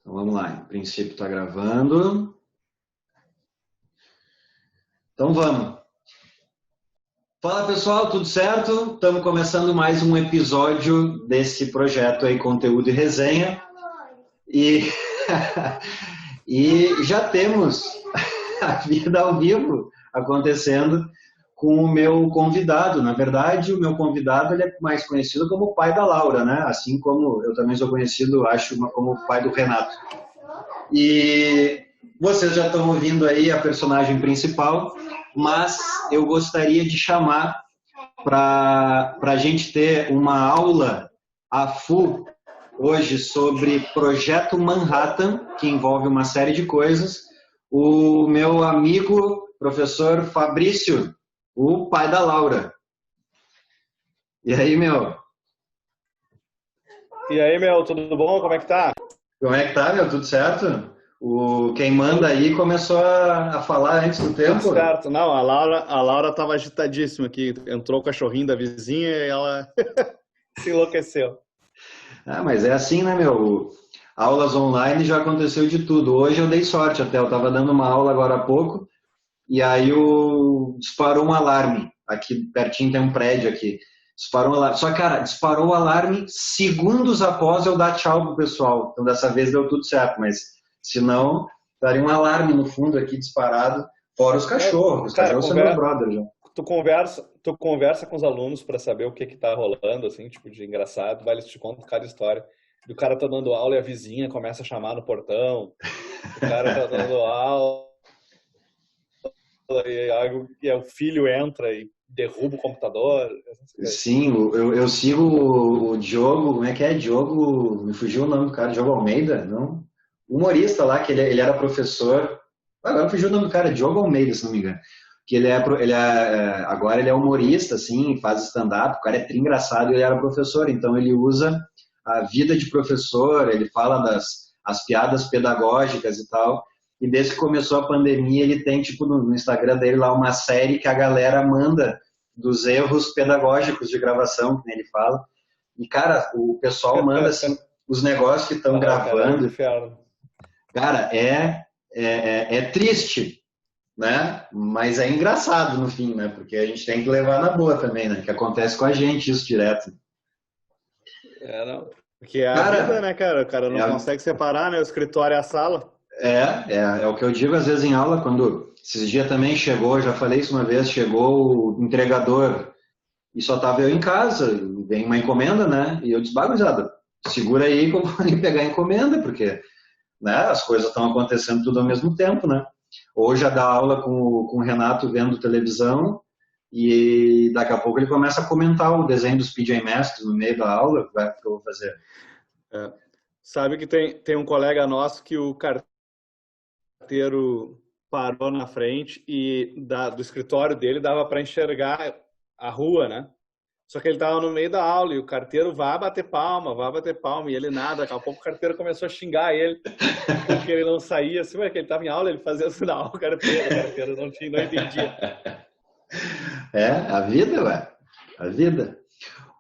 Então vamos lá, em princípio está gravando. Então vamos. Fala pessoal, tudo certo? Estamos começando mais um episódio desse projeto aí, Conteúdo e Resenha. E, e já temos a vida ao vivo acontecendo com o meu convidado. Na verdade, o meu convidado ele é mais conhecido como o pai da Laura, né? Assim como eu também sou conhecido, acho, como o pai do Renato. E vocês já estão ouvindo aí a personagem principal, mas eu gostaria de chamar para a gente ter uma aula a full hoje sobre Projeto Manhattan, que envolve uma série de coisas, o meu amigo, professor Fabrício, o pai da Laura. E aí, meu? E aí, meu, tudo bom? Como é que tá? Como é que tá, meu? Tudo certo? Quem manda aí começou a falar antes do Tudo tempo. certo. Não, a Laura tava agitadíssima aqui. Entrou o cachorrinho da vizinha e ela se enlouqueceu. Ah, mas é assim, né, meu? Aulas online já aconteceu de tudo. Hoje eu dei sorte até, eu estava dando uma aula agora há pouco, e aí disparou um alarme. Aqui pertinho tem um prédio aqui. Disparou um alarme. Só que, cara, disparou o alarme segundos após eu dar tchau pro pessoal. Então dessa vez deu tudo certo, mas se não, daria um alarme no fundo aqui disparado, fora os cachorros. Os Cara, cachorros são meus brothers já. tu conversa com os alunos pra saber o que que tá rolando, assim, tipo de engraçado. Vai, eles te contam cada história. E o cara tá dando aula e a vizinha começa a chamar no portão. O cara tá dando aula e o filho entra e derruba o computador. Essas coisas. Sim, eu sigo o Diogo, como é que é? Diogo, me fugiu o nome do cara, Diogo Almeida, não? Humorista lá, que ele era professor. Agora fugiu o nome do cara, Diogo Almeida, se não me engano. Que agora ele é humorista, assim, faz stand-up, o cara é tri engraçado e ele era professor, então ele usa a vida de professor, ele fala as piadas pedagógicas e tal. E desde que começou a pandemia, ele tem, tipo, no Instagram dele lá uma série que a galera manda dos erros pedagógicos de gravação, que ele fala. E, cara, o pessoal manda, assim, os negócios que estão Ah, cara, é um gravando. inferno. Cara, é triste, né? Mas é engraçado no fim, né? Porque a gente tem que levar na boa também, né? Que acontece com a gente isso direto. É, não. Porque é a vida, Cara, né, cara? O cara é, não consegue separar, né? O escritório e a sala. é o que eu digo às vezes em aula, quando esses dias também chegou, já falei isso uma vez, chegou o entregador e só tava eu em casa, vem uma encomenda, né? E eu disse, bagulhada, segura aí que eu vou ali pegar a encomenda, porque, né, as coisas estão acontecendo tudo ao mesmo tempo, né? Hoje a dar aula com o Renato vendo televisão e daqui a pouco ele começa a comentar o desenho dos PJ Masks no meio da aula, que eu vou fazer. É. Sabe que tem um colega nosso que o carteiro parou na frente e do escritório dele dava para enxergar a rua, né? Só que ele estava no meio da aula e o carteiro vai bater palma, e ele nada. Daqui a pouco o carteiro começou a xingar ele porque ele não saía. Assim, que ele estava em aula, ele fazia sinal, o carteiro não entendia. É, a vida, ué, a vida.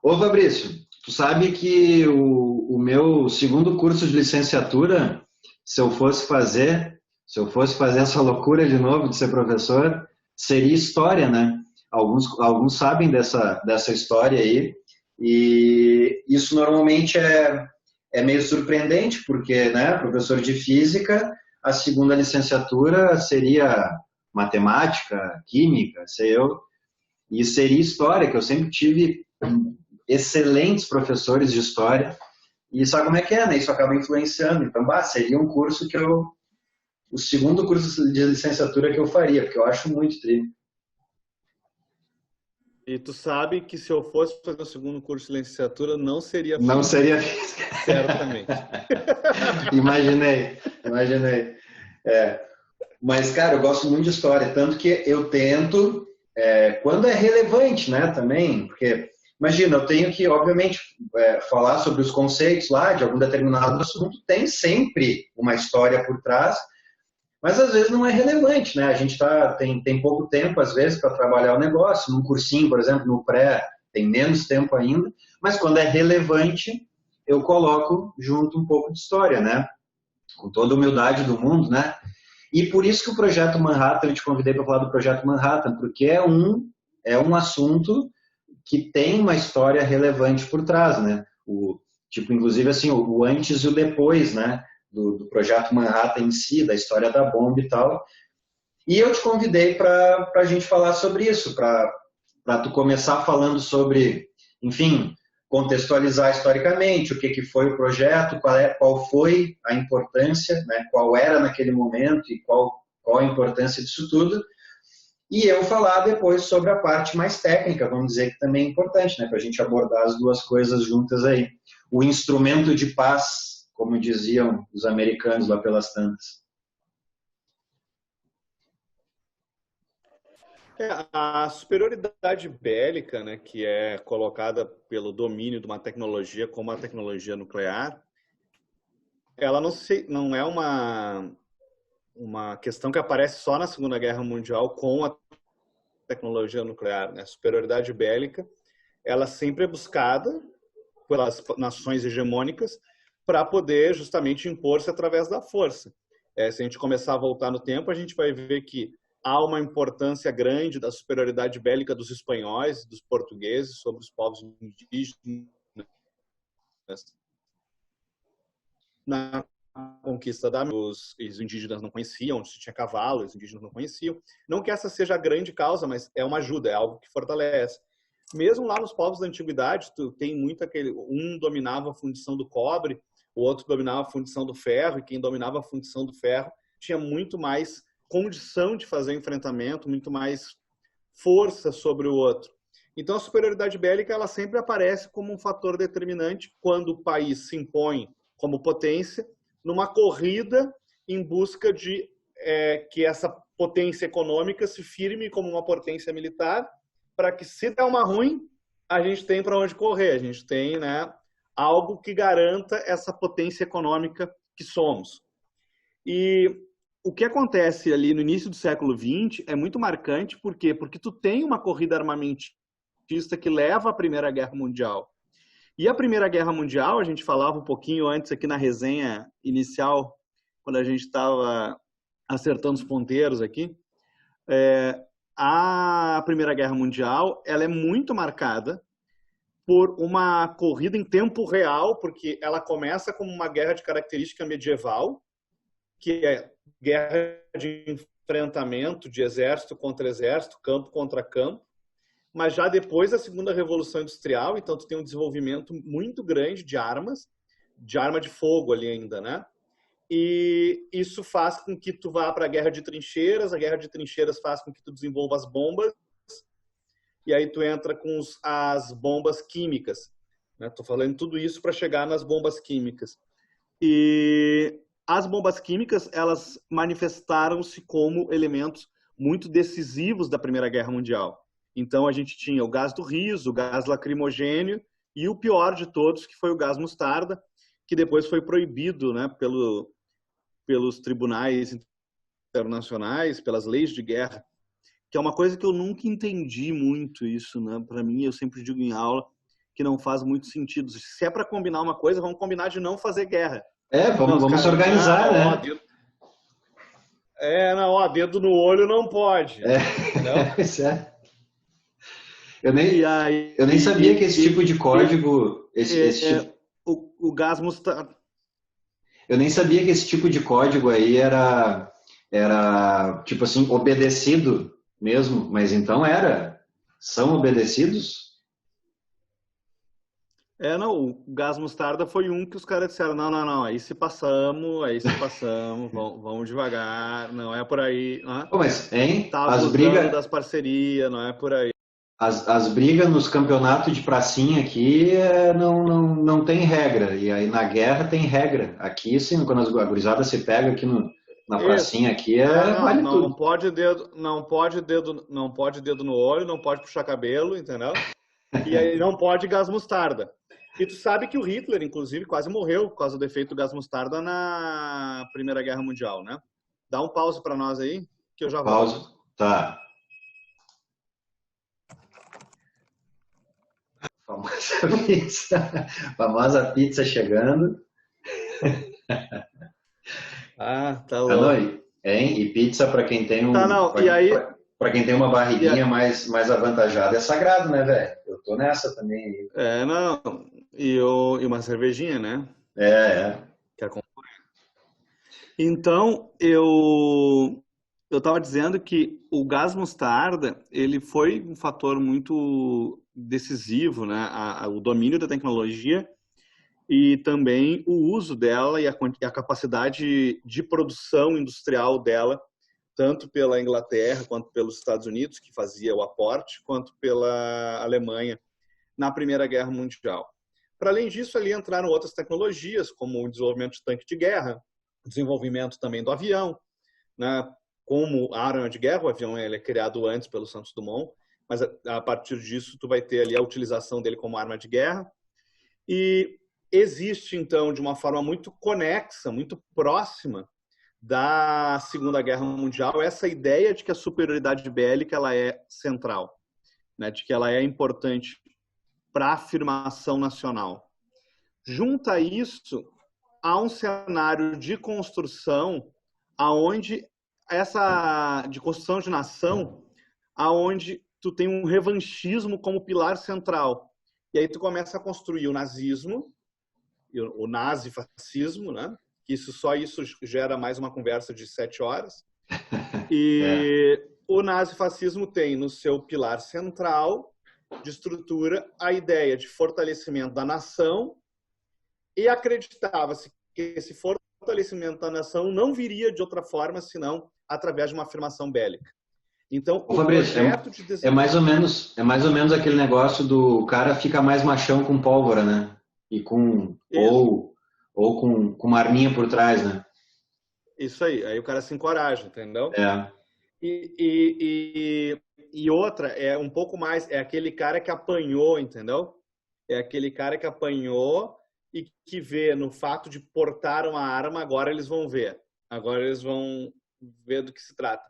Ô Fabrício, tu sabe que o meu segundo curso de licenciatura, se eu fosse fazer, se eu fosse fazer essa loucura de novo de ser professor, seria história, né? Alguns sabem dessa história aí, e isso normalmente é meio surpreendente, porque, né, professor de física, a segunda licenciatura seria matemática, química, sei eu, e seria história, que eu sempre tive excelentes professores de história, e sabe como é que é, né? Isso acaba influenciando. Então, seria um curso o segundo curso de licenciatura que eu faria, porque eu acho muito tri. E tu sabe que se eu fosse fazer o segundo curso de licenciatura, não seria Não física. seria física. Certamente. Imaginei. É. Mas, cara, eu gosto muito de história, tanto que eu tento, quando é relevante, né, também, porque, imagina, eu tenho que, obviamente, falar sobre os conceitos lá de algum determinado assunto, tem sempre uma história por trás, mas às vezes não é relevante, né? A gente tem pouco tempo, às vezes, para trabalhar o negócio, num cursinho, por exemplo, no pré, tem menos tempo ainda, mas quando é relevante, eu coloco junto um pouco de história, né? com toda a humildade do mundo, né? E por isso que o Projeto Manhattan, eu te convidei para falar do Projeto Manhattan, porque é um assunto que tem uma história relevante por trás, né? Tipo, inclusive, assim, o antes e o depois, né? Do Projeto Manhattan em si, da história da bomba e tal. E eu te convidei para a gente falar sobre isso, para tu começar falando sobre, enfim, contextualizar historicamente o que foi o projeto, qual foi a importância, né, qual era naquele momento e qual a importância disso tudo. E eu falar depois sobre a parte mais técnica, vamos dizer que também é importante, né, para a gente abordar as duas coisas juntas aí. O instrumento de paz, como diziam os americanos lá pelas tantas. A superioridade bélica, né, que é colocada pelo domínio de uma tecnologia como a tecnologia nuclear, ela não é uma questão que aparece só na Segunda Guerra Mundial com a tecnologia nuclear. Né? A superioridade bélica, ela sempre é buscada pelas nações hegemônicas para poder justamente impor-se através da força. Se a gente começar a voltar no tempo, a gente vai ver que há uma importância grande da superioridade bélica dos espanhóis, dos portugueses sobre os povos indígenas na conquista os indígenas não conheciam, se tinha cavalo, os indígenas não conheciam. Não que essa seja a grande causa, mas é uma ajuda, é algo que fortalece. Mesmo lá nos povos da antiguidade, tu tem muito um dominava a fundição do cobre, o outro dominava a fundição do ferro, e quem dominava a fundição do ferro tinha muito mais condição de fazer enfrentamento, muito mais força sobre o outro. Então a superioridade bélica ela sempre aparece como um fator determinante quando o país se impõe como potência numa corrida em busca de que essa potência econômica se firme como uma potência militar, para que se der uma ruim, a gente tem para onde correr, a gente tem, né, algo que garanta essa potência econômica que somos. E o que acontece ali no início do século XX é muito marcante, por quê? Porque tu tem uma corrida armamentista que leva à Primeira Guerra Mundial. E a Primeira Guerra Mundial, a gente falava um pouquinho antes aqui na resenha inicial, quando a gente estava acertando os ponteiros aqui, a Primeira Guerra Mundial ela é muito marcada por uma corrida em tempo real, porque ela começa como uma guerra de característica medieval, que é guerra de enfrentamento de exército contra exército, campo contra campo, mas já depois da segunda revolução industrial, então tu tem um desenvolvimento muito grande de armas, de arma de fogo ali ainda, né? E isso faz com que tu vá para a guerra de trincheiras faz com que tu desenvolva as bombas, e aí tu entra com as bombas químicas. Né? Tô falando tudo isso para chegar nas bombas químicas. E as bombas químicas, elas manifestaram-se como elementos muito decisivos da Primeira Guerra Mundial. Então, a gente tinha o gás do riso, o gás lacrimogêneo e o pior de todos, que foi o gás mostarda, que depois foi proibido, né, pelos tribunais internacionais, pelas leis de guerra, que é uma coisa que eu nunca entendi muito isso, né? Para mim, eu sempre digo em aula que não faz muito sentido. Se é para combinar uma coisa, vamos combinar de não fazer guerra. Vamos se organizar, né? Dedo no olho não pode. Isso é. Eu nem sabia que esse tipo de código... O gás mostarda... Eu nem sabia que esse tipo de código aí era tipo assim, obedecido mesmo, mas então são obedecidos? O gás mostarda foi um que os caras disseram, não, aí se passamos, vamos devagar, não é por aí. Pô, mas, hein? Tá abusando das parcerias, não é por aí. As brigas nos campeonatos de pracinha aqui não tem regra, e aí na guerra tem regra. Aqui, sim, quando a gurizada se pega aqui na pracinha aqui, vale tudo. Não pode dedo no olho, não pode puxar cabelo, entendeu? E aí não pode gás mostarda. E tu sabe que o Hitler, inclusive, quase morreu por causa do efeito do gás mostarda na Primeira Guerra Mundial, né? Dá um pause para nós aí, que eu já volto. Pause, tá. Famosa pizza chegando. Ah, tá Ah, não, louco. hein? E pizza para quem tem Tá, não, e aí... para quem tem uma e barriguinha a- mais avantajada é sagrado, né, velho? Eu tô nessa também. não, e uma cervejinha, né? É, é. Que Então, eu estava dizendo que o gás mostarda, ele foi um fator muito decisivo, né? O domínio da tecnologia e também o uso dela e a capacidade de produção industrial dela, tanto pela Inglaterra quanto pelos Estados Unidos, que fazia o aporte, quanto pela Alemanha na Primeira Guerra Mundial. Para além disso, ali entraram outras tecnologias, como o desenvolvimento de tanque de guerra, desenvolvimento também do avião, né? Como arma de guerra, o avião ele é criado antes pelo Santos Dumont, mas a partir disso tu vai ter ali a utilização dele como arma de guerra. E existe, então, de uma forma muito conexa, muito próxima da Segunda Guerra Mundial, essa ideia de que a superioridade bélica ela é central, né? De que ela é importante para a afirmação nacional. Junta isso a um cenário de construção aonde essa de construção de nação, aonde tu tem um revanchismo como pilar central. E aí tu começa a construir o nazismo, o nazifascismo, né? Isso gera mais uma conversa de 7 horas. É. E o nazifascismo tem no seu pilar central de estrutura a ideia de fortalecimento da nação e acreditava-se que esse fortalecimento da nação não viria de outra forma senão através de uma afirmação bélica. Então, Ô, o Fabrício, projeto de desenvolvimento... é mais ou menos aquele negócio do cara fica mais machão com pólvora, né? E com, Isso, com uma arminha por trás, né? isso aí o cara se encoraja, entendeu? É. E, e, e outra, é um pouco mais, é aquele cara que apanhou, entendeu? É aquele cara que apanhou e que vê no fato de portar uma arma, agora eles vão ver. Agora eles vão ver do que se trata.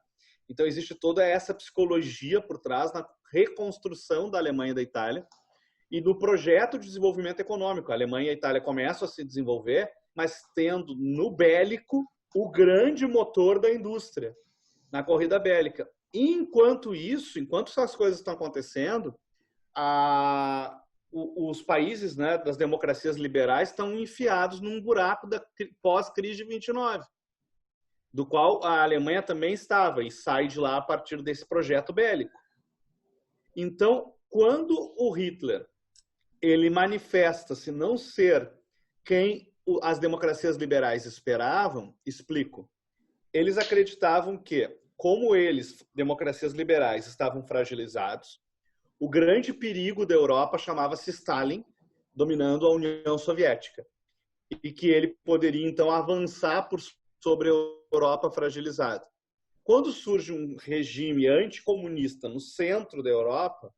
Então existe toda essa psicologia por trás na reconstrução da Alemanha e da Itália e no projeto de desenvolvimento econômico. A Alemanha e a Itália começam a se desenvolver, mas tendo no bélico o grande motor da indústria na corrida bélica. Enquanto isso, enquanto essas coisas estão acontecendo, os países, né, das democracias liberais estão enfiados num buraco da pós-crise de 29, do qual a Alemanha também estava e sai de lá a partir desse projeto bélico. Então, quando o Hitler ele manifesta-se não ser quem as democracias liberais esperavam, explico. Eles acreditavam que, como eles, democracias liberais, estavam fragilizados, o grande perigo da Europa chamava-se Stalin, dominando a União Soviética, e que ele poderia, então, avançar sobre a Europa fragilizada. Quando surge um regime anticomunista no centro da Europa,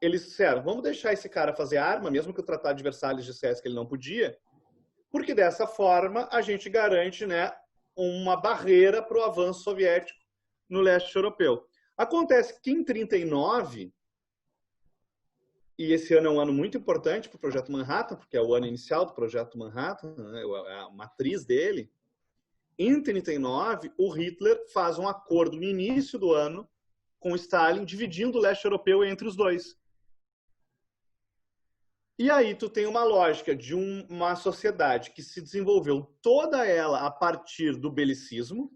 eles disseram, vamos deixar esse cara fazer arma, mesmo que o Tratado de Versalhes dissesse que ele não podia, porque dessa forma a gente garante, né, uma barreira para o avanço soviético no leste europeu. Acontece que em 39, e esse ano é um ano muito importante para o Projeto Manhattan, porque é o ano inicial do Projeto Manhattan, né, a matriz dele, em 39, o Hitler faz um acordo no início do ano com Stalin, dividindo o leste europeu entre os dois. E aí tu tem uma lógica de uma sociedade que se desenvolveu toda ela a partir do belicismo,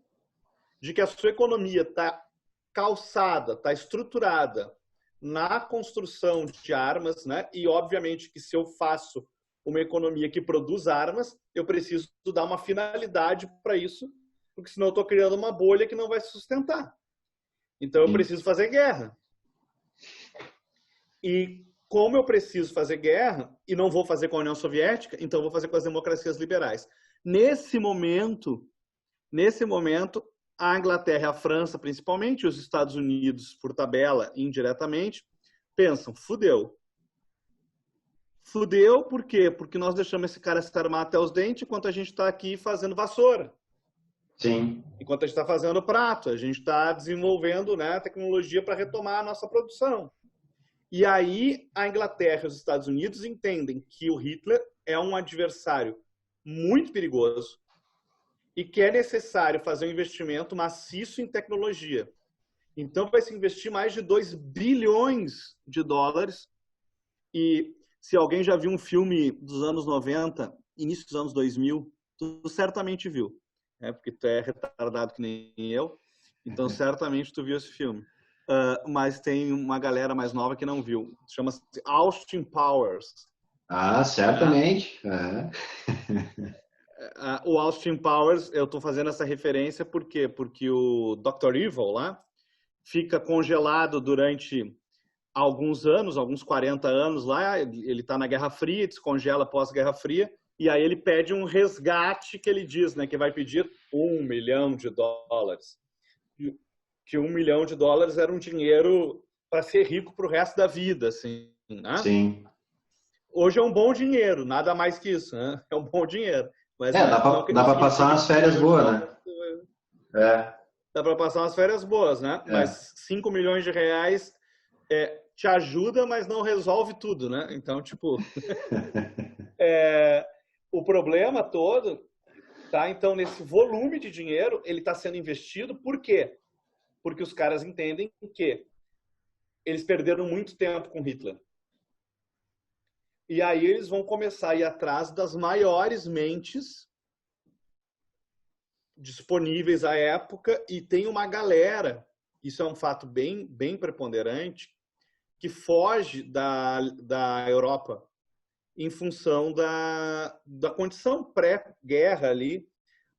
de que a sua economia está calçada, está estruturada na construção de armas, né? E obviamente que se eu faço uma economia que produz armas, eu preciso dar uma finalidade para isso, porque senão eu estou criando uma bolha que não vai se sustentar. Então eu Sim. preciso fazer guerra. E como eu preciso fazer guerra e não vou fazer com a União Soviética, então eu vou fazer com as democracias liberais. Nesse momento, a Inglaterra e a França, principalmente, e os Estados Unidos, por tabela, indiretamente, pensam, fudeu. Fudeu por quê? Porque nós deixamos esse cara se armar até os dentes enquanto a gente está aqui fazendo vassoura. Sim. Enquanto a gente está fazendo prato, a gente está desenvolvendo, né, tecnologia para retomar a nossa produção. E aí a Inglaterra e os Estados Unidos entendem que o Hitler é um adversário muito perigoso e que é necessário fazer um investimento maciço em tecnologia. Então, vai se investir mais de 2 bilhões de dólares. E se alguém já viu um filme dos anos 90, início dos anos 2000, tu certamente viu, né? Porque tu é retardado que nem eu, então certamente tu viu esse filme. Mas tem uma galera mais nova que não viu. Chama-se Austin Powers. Ah, certamente. O Austin Powers, eu estou fazendo essa referência por quê? Porque o Dr. Evil lá fica congelado durante alguns anos, alguns 40 anos lá, ele está na Guerra Fria, descongela pós-Guerra Fria, e aí ele pede um resgate que ele diz, né, que vai pedir $1 milhão. Que $1 milhão era um dinheiro para ser rico para o resto da vida, assim, né? Sim. Hoje é um bom dinheiro, nada mais que isso, né? É um bom dinheiro. Mas dá para passar umas férias boas, né? Dá para passar umas férias boas, né? Mas 5 milhões de reais te ajuda, mas não resolve tudo, né? Então, tipo... o problema todo tá, então, nesse volume de dinheiro, ele está sendo investido. Por quê? Porque os caras entendem que eles perderam muito tempo com Hitler. E aí eles vão começar a ir atrás das maiores mentes disponíveis à época, e tem uma galera, isso é um fato bem, bem preponderante, que foge da Europa em função da condição pré-guerra ali,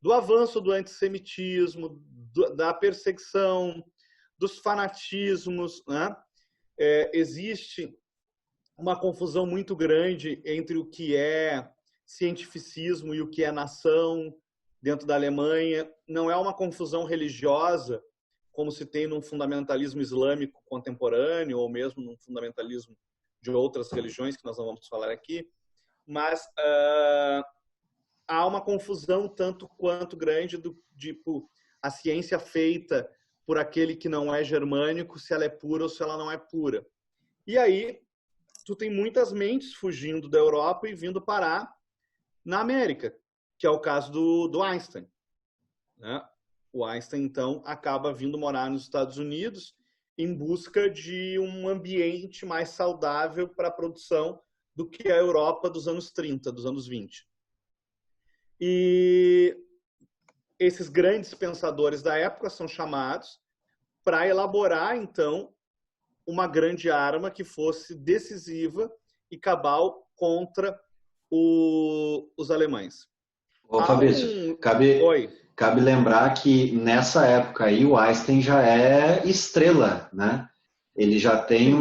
do avanço do antissemitismo, da perseguição, dos fanatismos, né? Existe uma confusão muito grande entre o que é cientificismo e o que é nação dentro da Alemanha. Não é uma confusão religiosa, como se tem num fundamentalismo islâmico contemporâneo, ou mesmo num fundamentalismo de outras religiões, que nós não vamos falar aqui, mas há uma confusão tanto quanto grande do tipo a ciência feita por aquele que não é germânico, se ela é pura ou se ela não é pura. E aí tu tem muitas mentes fugindo da Europa e vindo parar na América, que é o caso do Einstein, né? O Einstein, então, acaba vindo morar nos Estados Unidos em busca de um ambiente mais saudável para a produção do que a Europa dos anos 30, dos anos 20. E esses grandes pensadores da época são chamados para elaborar, então, uma grande arma que fosse decisiva e cabal contra os alemães. Ô, Fabrício, cabe lembrar que nessa época aí o Einstein já é estrela, né? Ele já tem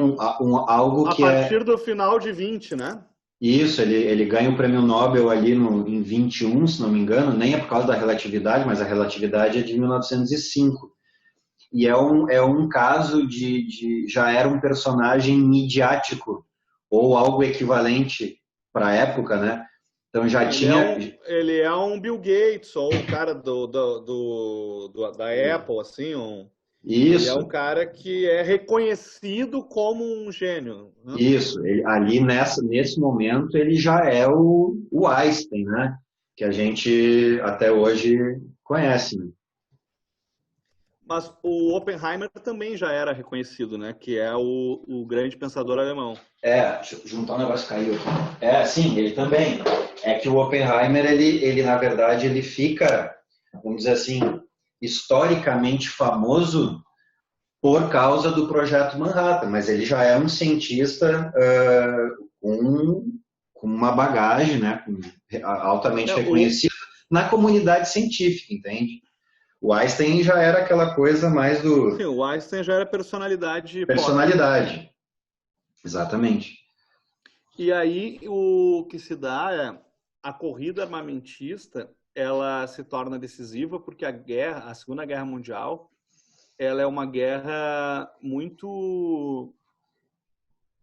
algo que a partir do final de 20, né? Isso, ele ganha o prêmio Nobel ali em 21, se não me engano, nem é por causa da relatividade, mas a relatividade é de 1905. E é um caso já era um personagem midiático, ou algo equivalente para a época, né? Então já ele é um Bill Gates, ou o cara da Apple, assim, Isso. Ele é um cara que é reconhecido como um gênio. Né? Isso, ali nesse momento ele já é o Einstein, né? Que a gente até hoje conhece. Né? Mas o Oppenheimer também já era reconhecido, né? Que é o grande pensador alemão. Deixa eu juntar um negócio que caiu aqui. Sim, ele também. É que o Oppenheimer, ele na verdade, ele fica, vamos dizer assim, historicamente famoso por causa do Projeto Manhattan, mas ele já é um cientista com uma bagagem, né, altamente reconhecida na comunidade científica, entende? O Einstein já era aquela coisa mais do... Sim, o Einstein já era personalidade. Personalidade, exatamente. E aí o que se dá é a corrida armamentista, ela se torna decisiva porque a Segunda Guerra Mundial, ela é uma guerra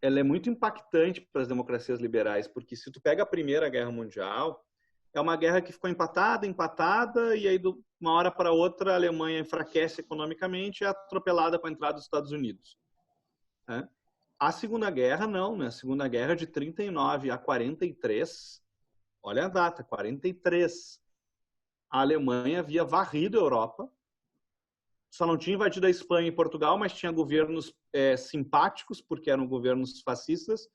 ela é muito impactante para as democracias liberais, porque se tu pega a Primeira Guerra Mundial, é uma guerra que ficou empatada, e aí de uma hora para outra a Alemanha enfraquece economicamente e é atropelada com a entrada dos Estados Unidos. Né? A Segunda Guerra não, né? A Segunda Guerra de 39 a 43, olha a data, 43. a Alemanha havia varrido a Europa, só não tinha invadido a Espanha e Portugal, mas tinha governos simpáticos, porque eram governos fascistas,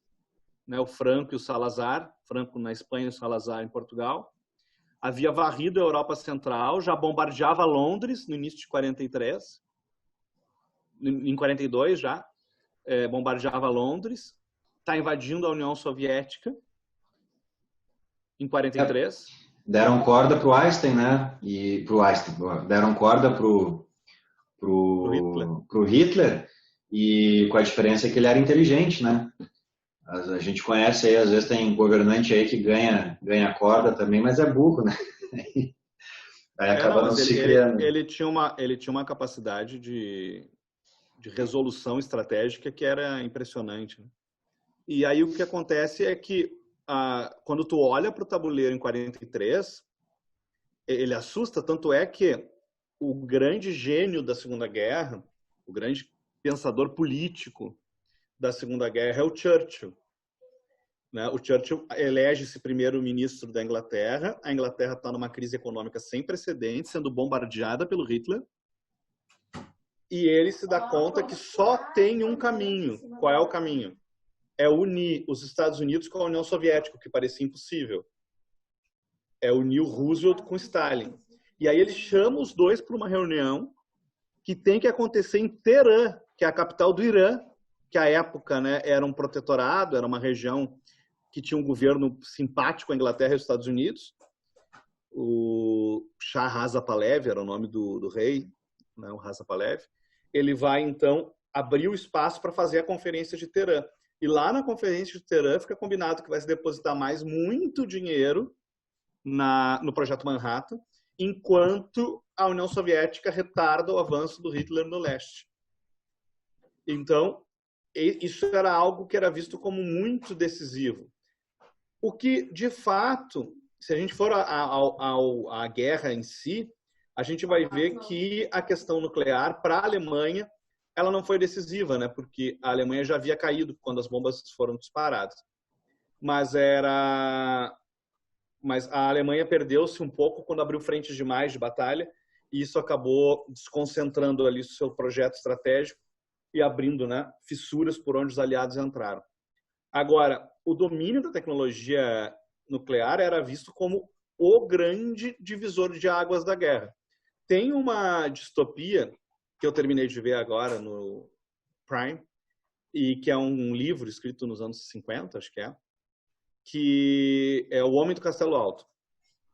né, o Franco e o Salazar, Franco na Espanha e o Salazar em Portugal. Havia varrido a Europa Central, já bombardeava Londres no início de 43, em 42 já, bombardeava Londres, está invadindo a União Soviética em 43. Deram corda para o Einstein, né? E pro Einstein, deram corda pro Hitler, e com a diferença que ele era inteligente, né? A gente conhece aí, às vezes tem governante aí que ganha corda também, mas é burro, né? Aí acaba não se criando. Ele tinha uma capacidade de resolução estratégica que era impressionante, né? E aí o que acontece é que quando tu olha para o tabuleiro em 43, ele assusta, tanto é que o grande gênio da Segunda Guerra, o grande pensador político da Segunda Guerra é o Churchill. Né? O Churchill elege-se primeiro-ministro da Inglaterra. A Inglaterra está numa crise econômica sem precedentes, sendo bombardeada pelo Hitler. E ele se dá conta que só tem um caminho. Qual é o caminho? É unir os Estados Unidos com a União Soviética, o que parecia impossível. É unir o Roosevelt com Stalin. E aí ele chama os dois para uma reunião que tem que acontecer em Teherã, que é a capital do Irã, que à época, né, era um protetorado, era uma região que tinha um governo simpático à Inglaterra e aos Estados Unidos. O Shah Reza Pahlavi era o nome do rei, né, o Reza Pahlavi. Ele vai, então, abrir o espaço para fazer a Conferência de Teherã. E lá na Conferência de Teherã fica combinado que vai se depositar muito dinheiro no Projeto Manhattan, enquanto a União Soviética retarda o avanço do Hitler no leste. Então, isso era algo que era visto como muito decisivo. O que, de fato, se a gente for à guerra em si, a gente vai ver que a questão nuclear, para a Alemanha, ela não foi decisiva, né? Porque a Alemanha já havia caído quando as bombas foram disparadas. Mas a Alemanha perdeu-se um pouco quando abriu frentes demais de batalha, e isso acabou desconcentrando ali o seu projeto estratégico e abrindo, né, fissuras por onde os aliados entraram. Agora, o domínio da tecnologia nuclear era visto como o grande divisor de águas da guerra. Tem uma distopia que eu terminei de ver agora no Prime, e que é um livro escrito nos anos 50, acho que é O Homem do Castelo Alto.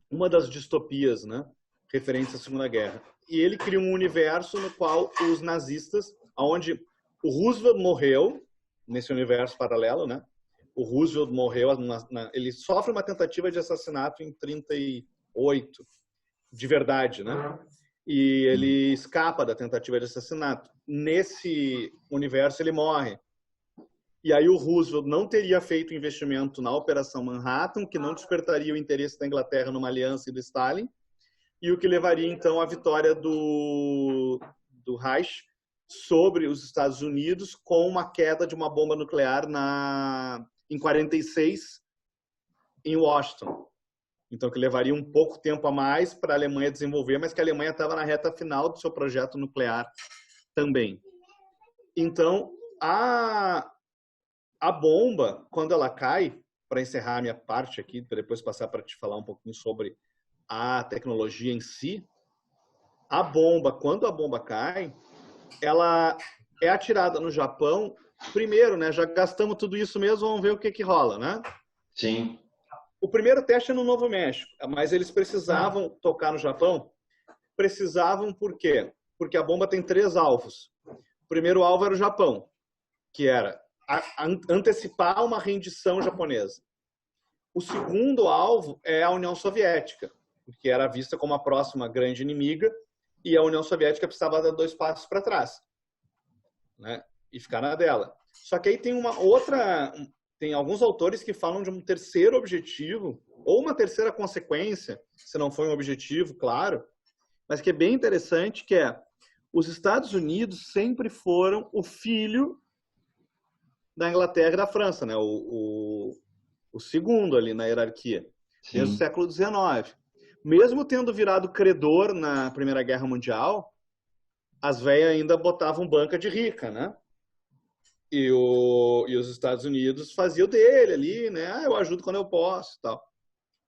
Uma das distopias, né, referentes à Segunda Guerra. E ele cria um universo no qual os nazistas, onde o Roosevelt morreu, nesse universo paralelo, né? O Roosevelt morreu, ele sofre uma tentativa de assassinato em 38, de verdade, né? E ele escapa da tentativa de assassinato. Nesse universo ele morre. E aí o Roosevelt não teria feito investimento na Operação Manhattan, que não despertaria o interesse da Inglaterra numa aliança e do Stalin, e o que levaria então à vitória do Reich sobre os Estados Unidos, com uma queda de uma bomba nuclear em 46 em Washington. Então, que levaria um pouco tempo a mais para a Alemanha desenvolver, mas que a Alemanha estava na reta final do seu projeto nuclear também. Então, a bomba, quando ela cai, para encerrar a minha parte aqui, para depois passar para te falar um pouquinho sobre a tecnologia em si, a bomba, quando a bomba cai, ela é atirada no Japão. Primeiro, né, já gastamos tudo isso mesmo, vamos ver o que rola, né? Sim. O primeiro teste é no Novo México, mas eles precisavam tocar no Japão. Precisavam por quê? Porque a bomba tem 3 alvos. O primeiro alvo era o Japão, que era antecipar uma rendição japonesa. O segundo alvo é a União Soviética, que era vista como a próxima grande inimiga, e a União Soviética precisava dar 2 passos para trás, né? E ficar na dela. Só que aí tem tem alguns autores que falam de um terceiro objetivo, ou uma terceira consequência, se não foi um objetivo, claro, mas que é bem interessante, que é os Estados Unidos sempre foram o filho da Inglaterra e da França, né? O segundo ali na hierarquia, desde o século XIX. mesmo tendo virado credor na Primeira Guerra Mundial, as velhas ainda botavam banca de rica, né? E os Estados Unidos faziam dele ali, né? Ah, eu ajudo quando eu posso e tal.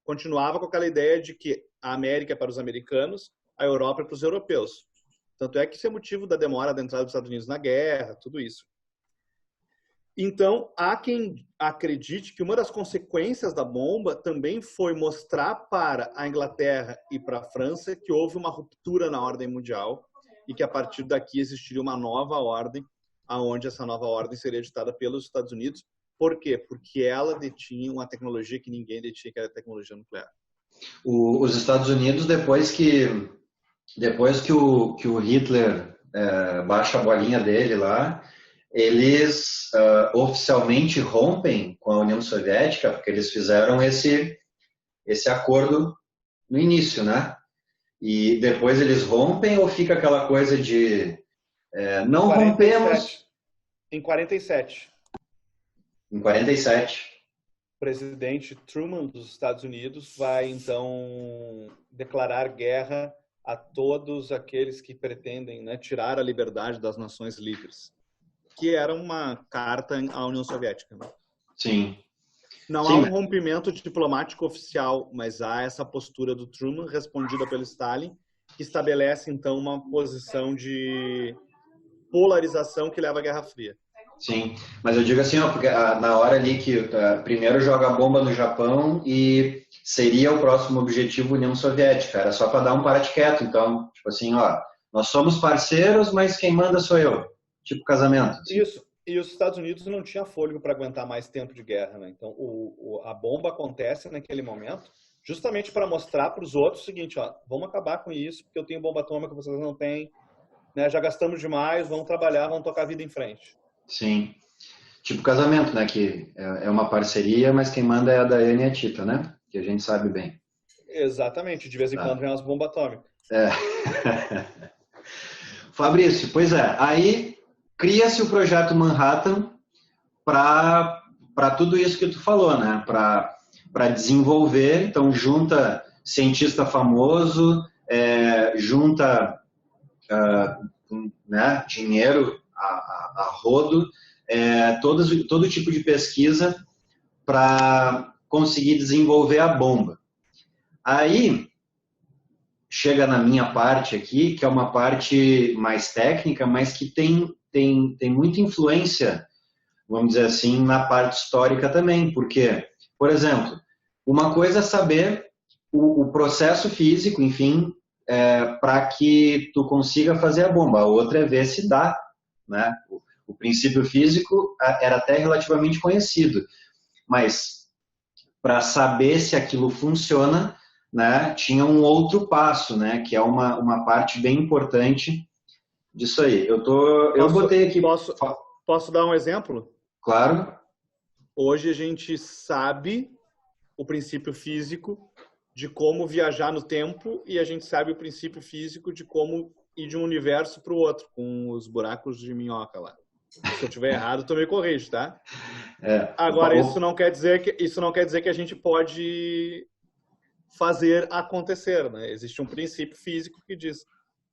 Continuava com aquela ideia de que a América é para os americanos, a Europa é para os europeus. Tanto é que isso é motivo da demora da entrada dos Estados Unidos na guerra, tudo isso. Então, há quem acredite que uma das consequências da bomba também foi mostrar para a Inglaterra e para a França que houve uma ruptura na ordem mundial e que a partir daqui existiria uma nova ordem, aonde essa nova ordem seria ditada pelos Estados Unidos. Por quê? Porque ela detinha uma tecnologia que ninguém detinha, que era a tecnologia nuclear. Os Estados Unidos, depois que o Hitler baixa a bolinha dele lá, eles oficialmente rompem com a União Soviética, porque eles fizeram esse acordo no início, né? E depois eles rompem ou fica aquela coisa de não 47. rompemos... Em 47. Em 47. O presidente Truman dos Estados Unidos vai, então, declarar guerra a todos aqueles que pretendem, né, tirar a liberdade das nações livres, que era uma carta à União Soviética. Né? Sim. Não há um rompimento diplomático oficial, mas há essa postura do Truman, respondida pelo Stalin, que estabelece, então, uma posição de polarização que leva à Guerra Fria. Sim, mas eu digo assim, ó, porque na hora ali que primeiro joga a bomba no Japão e seria o próximo objetivo União Soviética, era só para dar um para-quieto, então, tipo assim, ó, nós somos parceiros, mas quem manda sou eu, tipo casamento. Assim. Isso, e os Estados Unidos não tinham fôlego para aguentar mais tempo de guerra, né? Então, a bomba acontece naquele momento justamente para mostrar para os outros o seguinte, ó, vamos acabar com isso, porque eu tenho bomba atômica, vocês não têm, né? Já gastamos demais, vamos trabalhar, vamos tocar a vida em frente. Sim. Tipo casamento, né? Que é uma parceria, mas quem manda é a Daiane e a Tita, né? Que a gente sabe bem. Exatamente. De vez em quando vem umas bombas atômicas. Fabrício, pois é. Aí cria-se o projeto Manhattan para tudo isso que tu falou, né? Para desenvolver. Então, junta cientista famoso, junta né, dinheiro a rodo, todo tipo de pesquisa para conseguir desenvolver a bomba. Aí chega na minha parte aqui, que é uma parte mais técnica, mas que tem muita influência, vamos dizer assim, na parte histórica também, porque, por exemplo, uma coisa é saber o processo físico, enfim, para que tu consiga fazer a bomba, a outra é ver se dá, né? O princípio físico era até relativamente conhecido, mas para saber se aquilo funciona, né, tinha um outro passo, né, que é uma parte bem importante disso aí. Eu botei aqui... Posso dar um exemplo? Claro. Hoje a gente sabe o princípio físico de como viajar no tempo e a gente sabe o princípio físico de como ir de um universo para o outro, com os buracos de minhoca lá. Se eu estiver errado, tu me corrige, tá? Agora, isso não quer dizer que a gente pode fazer acontecer, né? Existe um princípio físico que diz,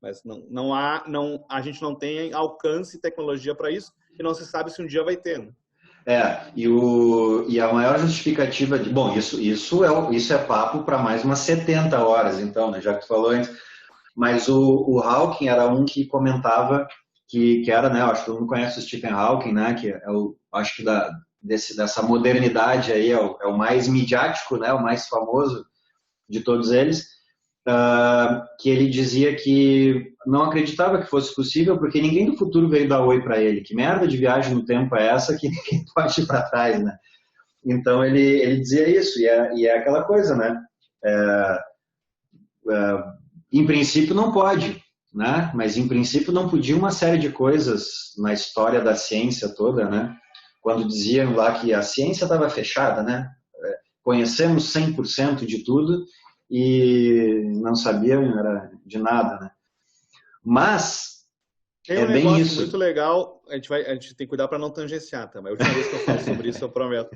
mas a gente não tem alcance e tecnologia para isso e não se sabe se um dia vai ter, né? E a maior justificativa de... Bom, isso é papo para mais umas 70 horas, então, né, já que tu falou antes. Mas o Hawking era um que comentava que era, né, eu acho que todo mundo conhece o Stephen Hawking, né, que acho que dessa modernidade aí é o mais midiático, né, o mais famoso de todos eles, que ele dizia que não acreditava que fosse possível porque ninguém do futuro veio dar oi para ele. Que merda de viagem no tempo é essa que ninguém pode ir para trás, né? Então ele dizia isso, e é aquela coisa, né? Em princípio não pode, né? Mas em princípio não podia uma série de coisas na história da ciência toda, né? Quando diziam lá que a ciência estava fechada, né? Conhecemos 100% de tudo e não sabiam de nada, né? Mas tem bem isso. Muito legal, a gente tem que cuidar para não tangenciar, tá? Mas a última vez que eu falo sobre isso, eu prometo.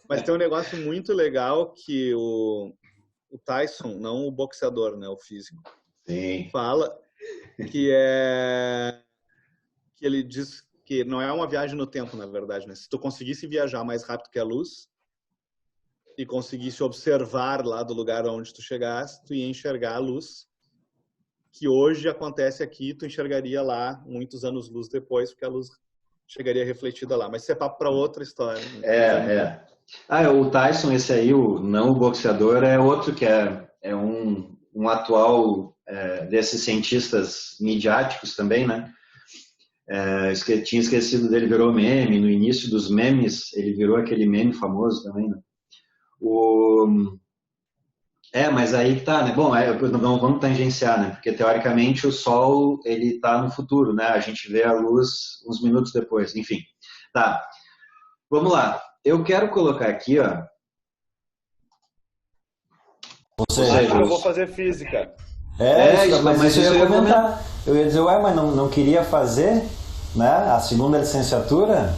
Mas tem um negócio muito legal que o o Tyson, não o boxeador, né, o físico, Sim. fala que ele diz que não é uma viagem no tempo, na verdade, né? Se tu conseguisse viajar mais rápido que a luz e conseguisse observar lá do lugar onde tu chegasse, tu ia enxergar a luz que hoje acontece aqui, tu enxergaria lá muitos anos-luz depois, porque a luz chegaria refletida lá. Mas isso é papo para outra história. Né? O Tyson, esse aí, não o boxeador, é outro que é um atual desses cientistas midiáticos também, né? Tinha esquecido dele, virou meme. No início dos memes, ele virou aquele meme famoso também, né? Mas aí que tá, né? Bom, não vamos tangenciar, né? Porque teoricamente o Sol, ele tá no futuro, né? A gente vê a luz uns minutos depois, enfim. Tá, vamos lá. Eu quero colocar aqui, ó. Eu vou fazer física. Mas eu ia comentar. Eu ia dizer, mas não queria fazer, né? A segunda licenciatura?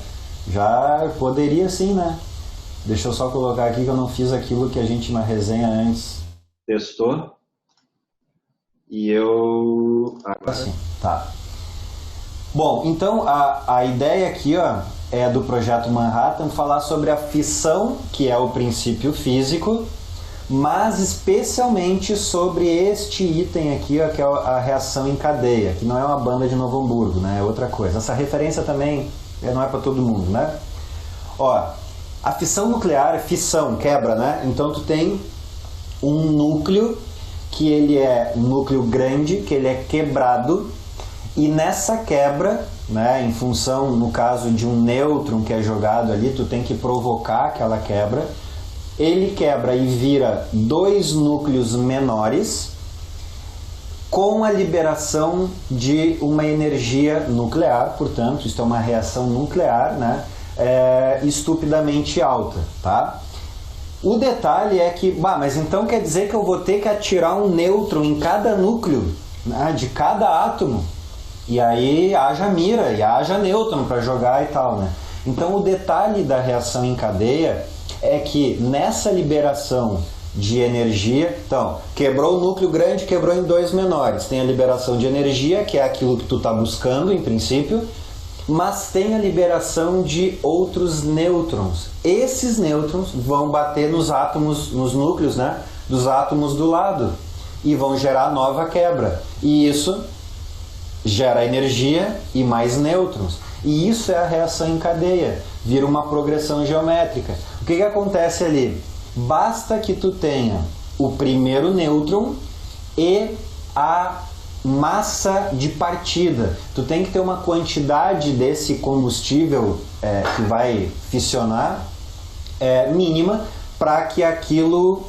Já poderia sim, né? Deixa eu só colocar aqui que eu não fiz aquilo que a gente na resenha antes testou. E eu... Assim, tá. Bom, então a ideia aqui, ó, é do projeto Manhattan falar sobre a fissão, que é o princípio físico, mas especialmente sobre este item aqui, ó, que é a reação em cadeia, que não é uma banda de Novo Hamburgo, né? É outra coisa. Essa referência também não é para todo mundo, né? Ó, a fissão nuclear, fissão, quebra, né? Então tu tem um núcleo que ele é um núcleo grande, que ele é quebrado, e nessa quebra, né, em função, no caso de um nêutron que é jogado ali, tu tem que provocar aquela quebra, ele quebra e vira dois núcleos menores com a liberação de uma energia nuclear, portanto, isso é uma reação nuclear, né, estupidamente alta, tá? O detalhe é que, mas então quer dizer que eu vou ter que atirar um nêutron em cada núcleo, né, de cada átomo, e aí haja mira e haja nêutron para jogar e tal, né? Então o detalhe da reação em cadeia é que nessa liberação de energia, então, quebrou o núcleo grande, quebrou em dois menores, tem a liberação de energia, que é aquilo que tu está buscando em princípio, mas tem a liberação de outros nêutrons. Esses nêutrons vão bater nos átomos, nos núcleos, né, dos átomos do lado e vão gerar nova quebra. E isso gera energia e mais nêutrons. E isso é a reação em cadeia. Vira uma progressão geométrica. O que acontece ali? Basta que tu tenha o primeiro nêutron e a massa de partida. Tu tem que ter uma quantidade desse combustível que vai fissionar mínima para que aquilo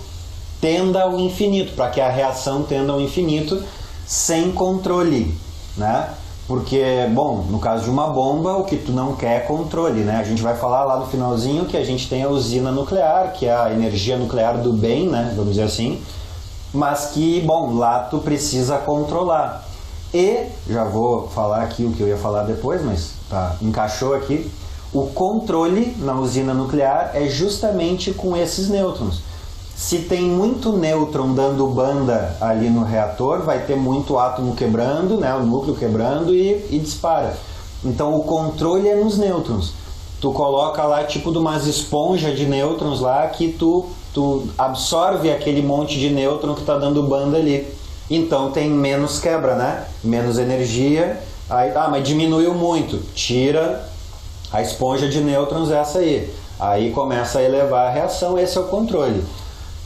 tenda ao infinito, para que a reação tenda ao infinito sem controle, né? Porque, bom, no caso de uma bomba, o que tu não quer é controle, né? A gente vai falar lá no finalzinho que a gente tem a usina nuclear, que é a energia nuclear do bem, né? Vamos dizer assim. Mas que, bom, lá tu precisa controlar. E, já vou falar aqui o que eu ia falar depois, mas tá, encaixou aqui. O controle na usina nuclear é justamente com esses nêutrons. Se tem muito nêutron dando banda ali no reator, vai ter muito átomo quebrando, né, o núcleo quebrando e dispara. Então o controle é nos nêutrons. Tu coloca lá tipo de umas esponjas de nêutrons lá que tu absorve aquele monte de nêutron que está dando banda ali. Então tem menos quebra, né? Menos energia. Aí, mas diminuiu muito. Tira a esponja de nêutrons, essa aí. Aí começa a elevar a reação, esse é o controle.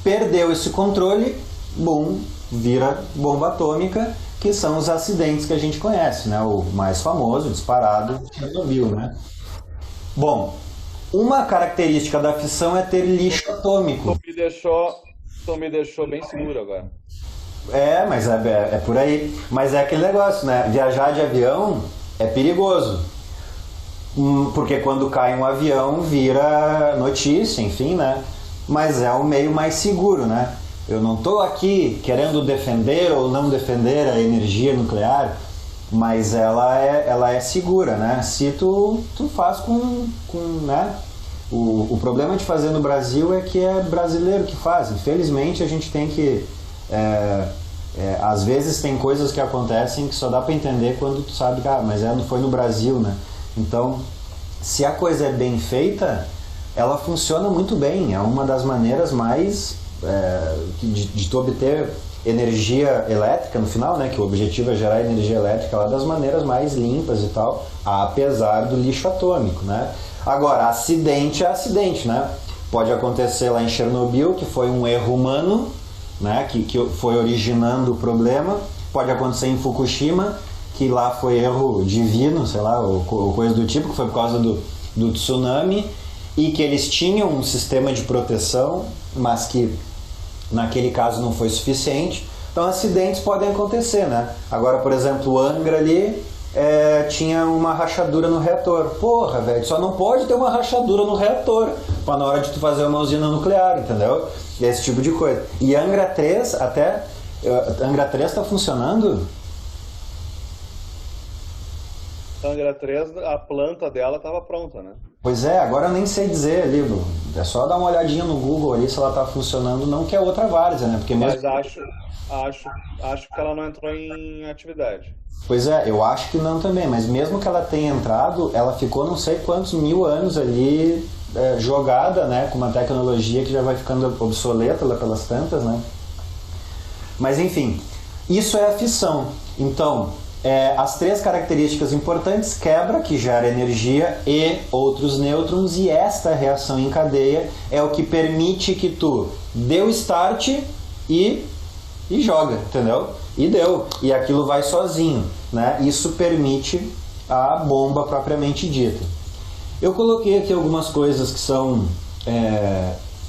Perdeu esse controle, bum, vira bomba atômica, que são os acidentes que a gente conhece, né? O mais famoso, disparado, Chernobyl, né? Bom, uma característica da fissão é ter lixo atômico. Tu me deixou bem seguro agora. Mas é por aí. Mas é aquele negócio, né? Viajar de avião é perigoso. Porque quando cai um avião vira notícia, enfim, né? Mas é o meio mais seguro, né? Eu não estou aqui querendo defender ou não defender a energia nuclear, mas ela é segura, né? Se tu faz com né? O problema de fazer no Brasil é que é brasileiro que faz. Infelizmente a gente tem que... às vezes tem coisas que acontecem que só dá para entender quando tu sabe que mas não foi no Brasil, né? Então, se a coisa é bem feita, ela funciona muito bem. É uma das maneiras mais de tu obter energia elétrica no final, né? Que o objetivo é gerar energia elétrica lá das maneiras mais limpas e tal, apesar do lixo atômico, né? Agora, acidente é acidente, né? Pode acontecer lá em Chernobyl, que foi um erro humano, né? Que foi originando o problema. Pode acontecer em Fukushima, que lá foi erro divino, sei lá, ou coisa do tipo, que foi por causa do tsunami, e que eles tinham um sistema de proteção, mas que naquele caso não foi suficiente. Então acidentes podem acontecer, né? Agora, por exemplo, o Angra ali tinha uma rachadura no reator. Porra, velho, só não pode ter uma rachadura no reator para na hora de tu fazer uma usina nuclear, entendeu? E esse tipo de coisa. E Angra 3 Angra 3 está funcionando? Angra 3, a planta dela estava pronta, né? Pois é, agora eu nem sei dizer ali, Lu. É só dar uma olhadinha no Google ali se ela está funcionando, não que é outra várzea, né? Porque mesmo... Mas acho que ela não entrou em atividade. Pois é, eu acho que não também, mas mesmo que ela tenha entrado, ela ficou não sei quantos mil anos ali jogada, né? Com uma tecnologia que já vai ficando obsoleta lá pelas tantas, né? Mas enfim, isso é a fissão. Então, as três características importantes: quebra, que gera energia, e outros nêutrons, e esta reação em cadeia é o que permite que tu dê o start e joga, entendeu? E deu, e aquilo vai sozinho, né? Isso permite a bomba propriamente dita. Eu coloquei aqui algumas coisas que são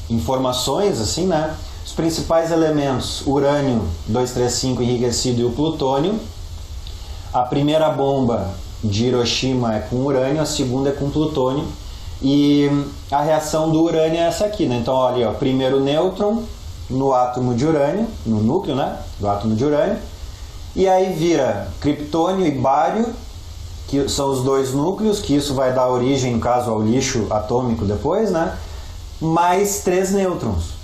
informações, assim, né? Os principais elementos: urânio 235 enriquecido e o plutônio. A primeira bomba de Hiroshima é com urânio, a segunda é com plutônio. E a reação do urânio é essa aqui, né? Então, olha, primeiro nêutron no átomo de urânio, no núcleo, né? Do átomo de urânio. E aí vira criptônio e bário, que são os dois núcleos, que isso vai dar origem, no caso, ao lixo atômico depois, né? Mais 3 nêutrons.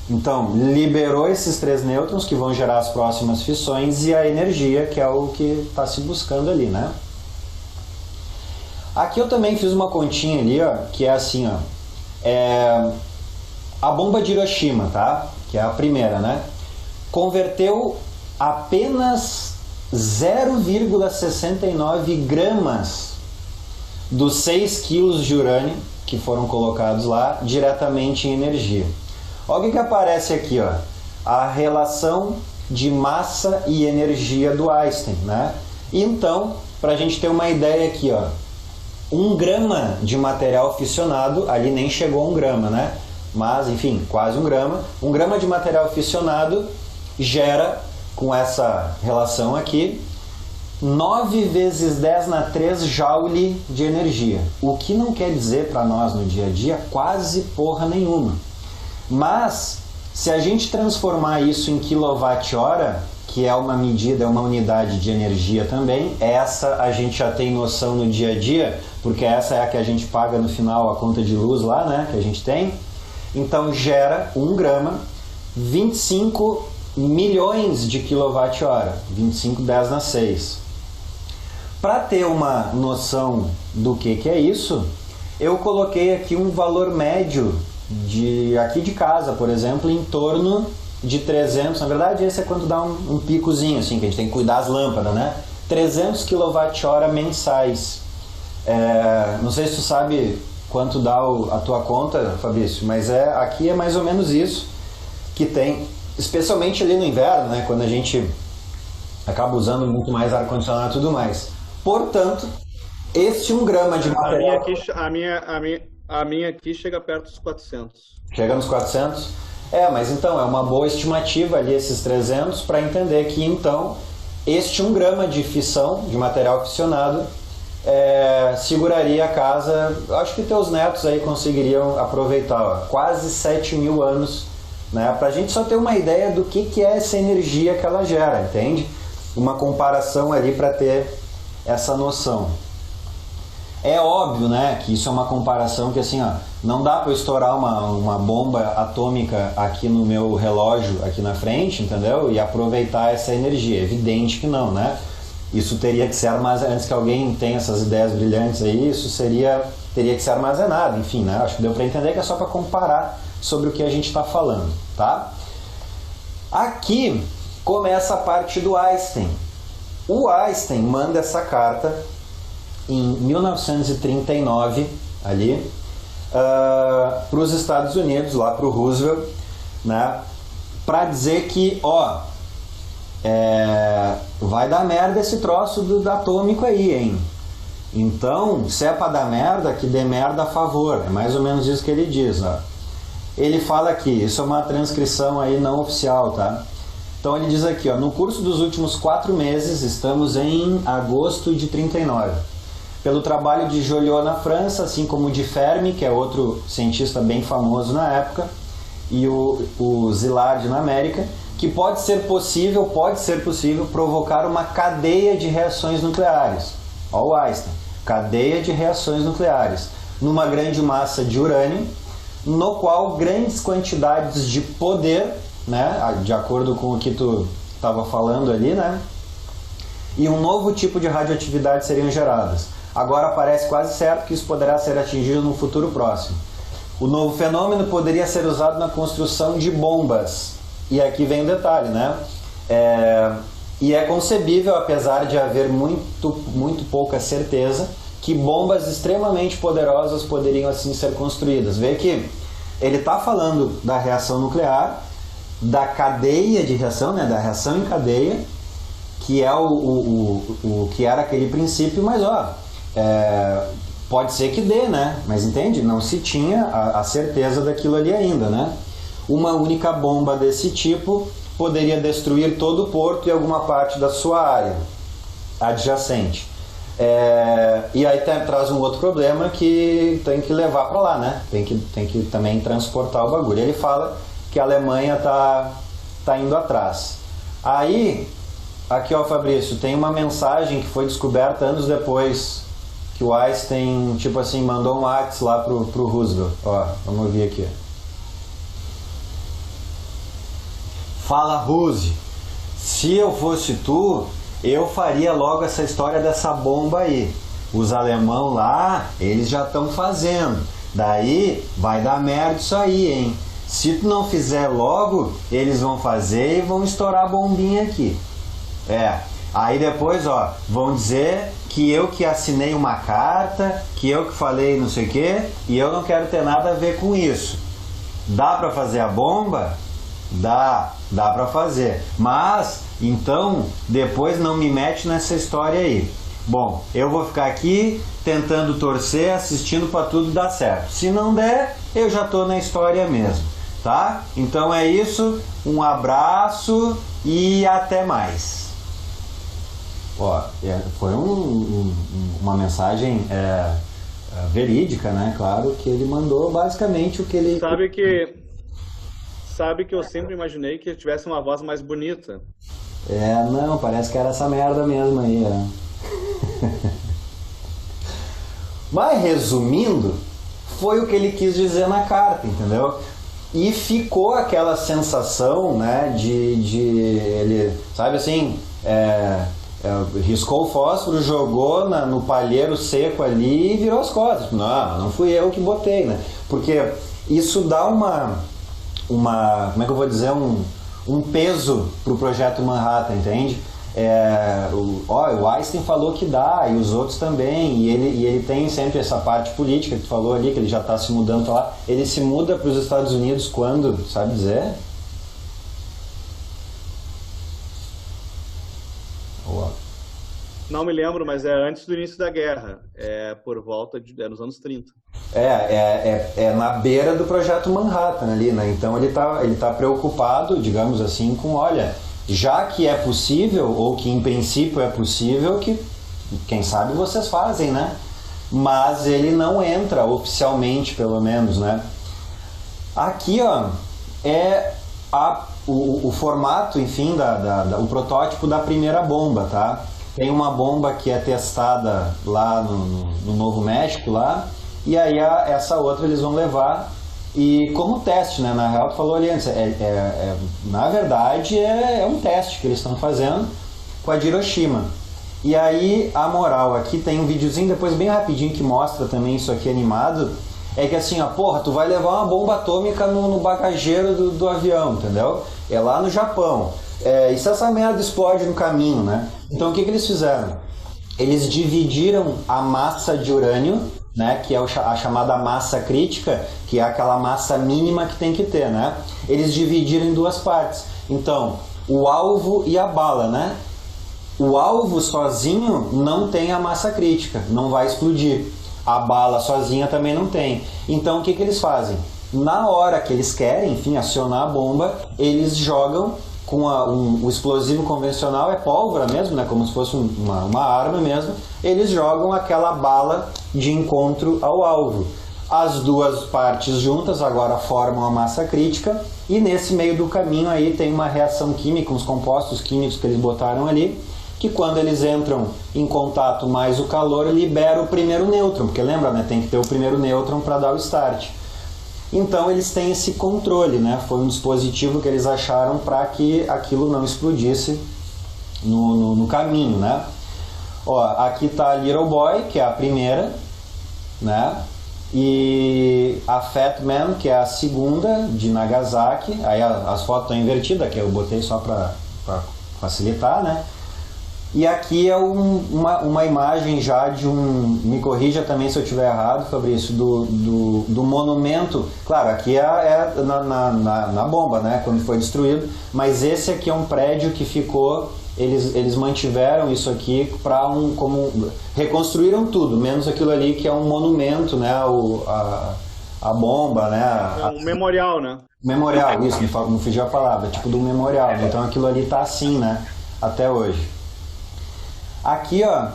Então, liberou esses 3 nêutrons que vão gerar as próximas fissões e a energia, que é o que está se buscando ali, né? Aqui eu também fiz uma continha ali, ó, que é assim, ó. A bomba de Hiroshima, tá? Que é a primeira, né? Converteu apenas 0,69 gramas dos 6 quilos de urânio que foram colocados lá diretamente em energia. Olha o que aparece aqui, ó. A relação de massa e energia do Einstein, né? Então, para a gente ter uma ideia aqui, ó, 1 grama de material fissionado, ali nem chegou a 1 grama, né? Mas, enfim, quase 1 grama. 1 grama de material fissionado gera, com essa relação aqui, 9 vezes 10 na 3 joule de energia. O que não quer dizer para nós no dia a dia quase porra nenhuma. Mas, se a gente transformar isso em quilowatt-hora, que é uma medida, é uma unidade de energia também, essa a gente já tem noção no dia a dia, porque essa é a que a gente paga no final, a conta de luz lá, né, que a gente tem. Então, gera 1 grama, 25 milhões de quilowatt-hora, 25 10 na 6. Para ter uma noção do que é isso, eu coloquei aqui um valor médio aqui de casa, por exemplo, em torno de 300, na verdade esse é quando dá um picozinho, assim, que a gente tem que cuidar das lâmpadas, né? 300 kWh mensais. Não sei se tu sabe quanto dá a tua conta, Fabrício, mas aqui é mais ou menos isso que tem, especialmente ali no inverno, né? Quando a gente acaba usando muito mais ar-condicionado e tudo mais. Portanto, este 1 grama de material... A minha aqui chega perto dos 400. Chega nos 400? Mas então é uma boa estimativa ali esses 300 para entender que então este 1 grama de fissão, de material fissionado, seguraria a casa. Acho que teus netos aí conseguiriam aproveitar, ó, quase 7.000 anos, né? Para a gente só ter uma ideia do que é essa energia que ela gera, entende? Uma comparação ali para ter essa noção. É óbvio, né, que isso é uma comparação que assim, ó, não dá para eu estourar uma bomba atômica aqui no meu relógio, aqui na frente, entendeu? E aproveitar essa energia. É evidente que não, né? Isso teria que ser armazenado, antes que alguém tenha essas ideias brilhantes aí, isso teria que ser armazenado, enfim, né? Acho que deu para entender que é só para comparar sobre o que a gente está falando, tá? Aqui começa a parte do Einstein. O Einstein manda essa carta em 1939, ali, para os Estados Unidos, lá para o Roosevelt, né, para dizer que, ó, vai dar merda esse troço do atômico aí, hein? Então, se é para dar merda, que dê merda a favor. É mais ou menos isso que ele diz, ó. Ele fala aqui, isso é uma transcrição aí não oficial, tá? Então ele diz aqui, ó, no curso dos últimos 4 meses, estamos em agosto de 39, pelo trabalho de Joliot na França, assim como de Fermi, que é outro cientista bem famoso na época, e o Szilard na América, que pode ser possível provocar uma cadeia de reações nucleares. Ó o Einstein, cadeia de reações nucleares, numa grande massa de urânio, no qual grandes quantidades de poder, né, de acordo com o que tu estava falando ali, né, e um novo tipo de radioatividade seriam geradas. Agora parece quase certo que isso poderá ser atingido no futuro próximo. O novo fenômeno poderia ser usado na construção de bombas. E aqui vem o detalhe, né? E é concebível, apesar de haver muito pouca certeza, que bombas extremamente poderosas poderiam assim ser construídas. Vê que ele está falando da reação nuclear, da cadeia de reação, né? Da reação em cadeia, que é o que era aquele princípio, mas ó, pode ser que dê, né? Mas entende? Não se tinha a certeza daquilo ali ainda, né? Uma única bomba desse tipo poderia destruir todo o porto e alguma parte da sua área adjacente. E aí traz um outro problema que tem que levar para lá, né? Tem que também transportar o bagulho. Ele fala que a Alemanha tá indo atrás. Aí, aqui ó, Fabrício, tem uma mensagem que foi descoberta anos depois, que o Einstein, tipo assim, mandou um WhatsApp lá pro Roosevelt. Ó, vamos ouvir aqui. Fala, Rose, se eu fosse tu, eu faria logo essa história dessa bomba aí. Os alemão lá, eles já estão fazendo. Daí, vai dar merda isso aí, hein? Se tu não fizer logo, eles vão fazer e vão estourar a bombinha aqui. Aí depois, ó, vão dizer que eu que assinei uma carta, que eu que falei não sei o quê, e eu não quero ter nada a ver com isso. Dá pra fazer a bomba? Dá pra fazer. Mas, então, depois não me mete nessa história aí. Bom, eu vou ficar aqui tentando torcer, assistindo pra tudo dar certo. Se não der, eu já tô na história mesmo, tá? Então é isso, um abraço e até mais. Ó, foi uma mensagem verídica, né? Claro que ele mandou basicamente o que ele... Sabe que eu sempre imaginei que ele tivesse uma voz mais bonita. Não, parece que era essa merda mesmo aí, Mas resumindo, foi o que ele quis dizer na carta, entendeu? E ficou aquela sensação, né, de ele, sabe assim, riscou o fósforo, jogou no palheiro seco ali e virou as costas. Não fui eu que botei, né? Porque isso dá como é que eu vou dizer, um peso pro projeto Manhattan, entende? O Einstein falou que dá, e os outros também, e ele tem sempre essa parte política que tu falou ali, que ele já está se mudando para lá. Ele se muda para os Estados Unidos quando, sabe dizer? Não me lembro, mas é antes do início da guerra, por volta nos anos 30. Na beira do projeto Manhattan ali, né? Então ele tá preocupado, digamos assim, com, olha, já que é possível, ou que em princípio é possível, que quem sabe vocês fazem, né? Mas ele não entra oficialmente, pelo menos, né? Aqui, ó, o formato, enfim, o protótipo da primeira bomba, tá? tem uma bomba que é testada lá no Novo México, lá, e aí essa outra eles vão levar e como teste, né? Na real, tu falou ali antes, na verdade é um teste que eles estão fazendo com a de Hiroshima. E aí a moral, aqui tem um videozinho depois bem rapidinho que mostra também isso aqui animado, é que assim, ó, porra, tu vai levar uma bomba atômica no bagageiro do avião, entendeu? É lá no Japão. E se essa merda explode no caminho, né? Então o que eles fizeram? Eles dividiram a massa de urânio, né, que é a chamada massa crítica, que é aquela massa mínima que tem que ter, né? Eles dividiram em duas partes. Então, o alvo e a bala, né? O alvo sozinho não tem a massa crítica, não vai explodir. A bala sozinha também não tem. Então, o que eles fazem? Na hora que eles querem, enfim, acionar a bomba, eles jogam com o explosivo convencional, é pólvora mesmo, né, como se fosse uma arma mesmo, eles jogam aquela bala de encontro ao alvo. As duas partes juntas agora formam a massa crítica e nesse meio do caminho aí tem uma reação química, uns compostos químicos que eles botaram ali, que quando eles entram em contato mais o calor, libera o primeiro nêutron, porque lembra, né, tem que ter o primeiro nêutron para dar o start. Então eles têm esse controle, né? Foi um dispositivo que eles acharam para que aquilo não explodisse no caminho, né? Ó, aqui está a Little Boy, que é a primeira, né? E a Fat Man, que é a segunda, de Nagasaki. Aí as fotos estão invertidas, que eu botei só para facilitar, né? E aqui é uma imagem já de me corrija também se eu estiver errado, Fabrício, do monumento. Claro, aqui é na bomba, né, quando foi destruído, mas esse aqui é um prédio que ficou, eles mantiveram isso aqui para reconstruíram tudo, menos aquilo ali que é um monumento, né, a bomba, né. É um memorial, né. Memorial, isso, não fugiu a palavra, tipo do memorial, então aquilo ali tá assim, né, até hoje. Aqui, ó,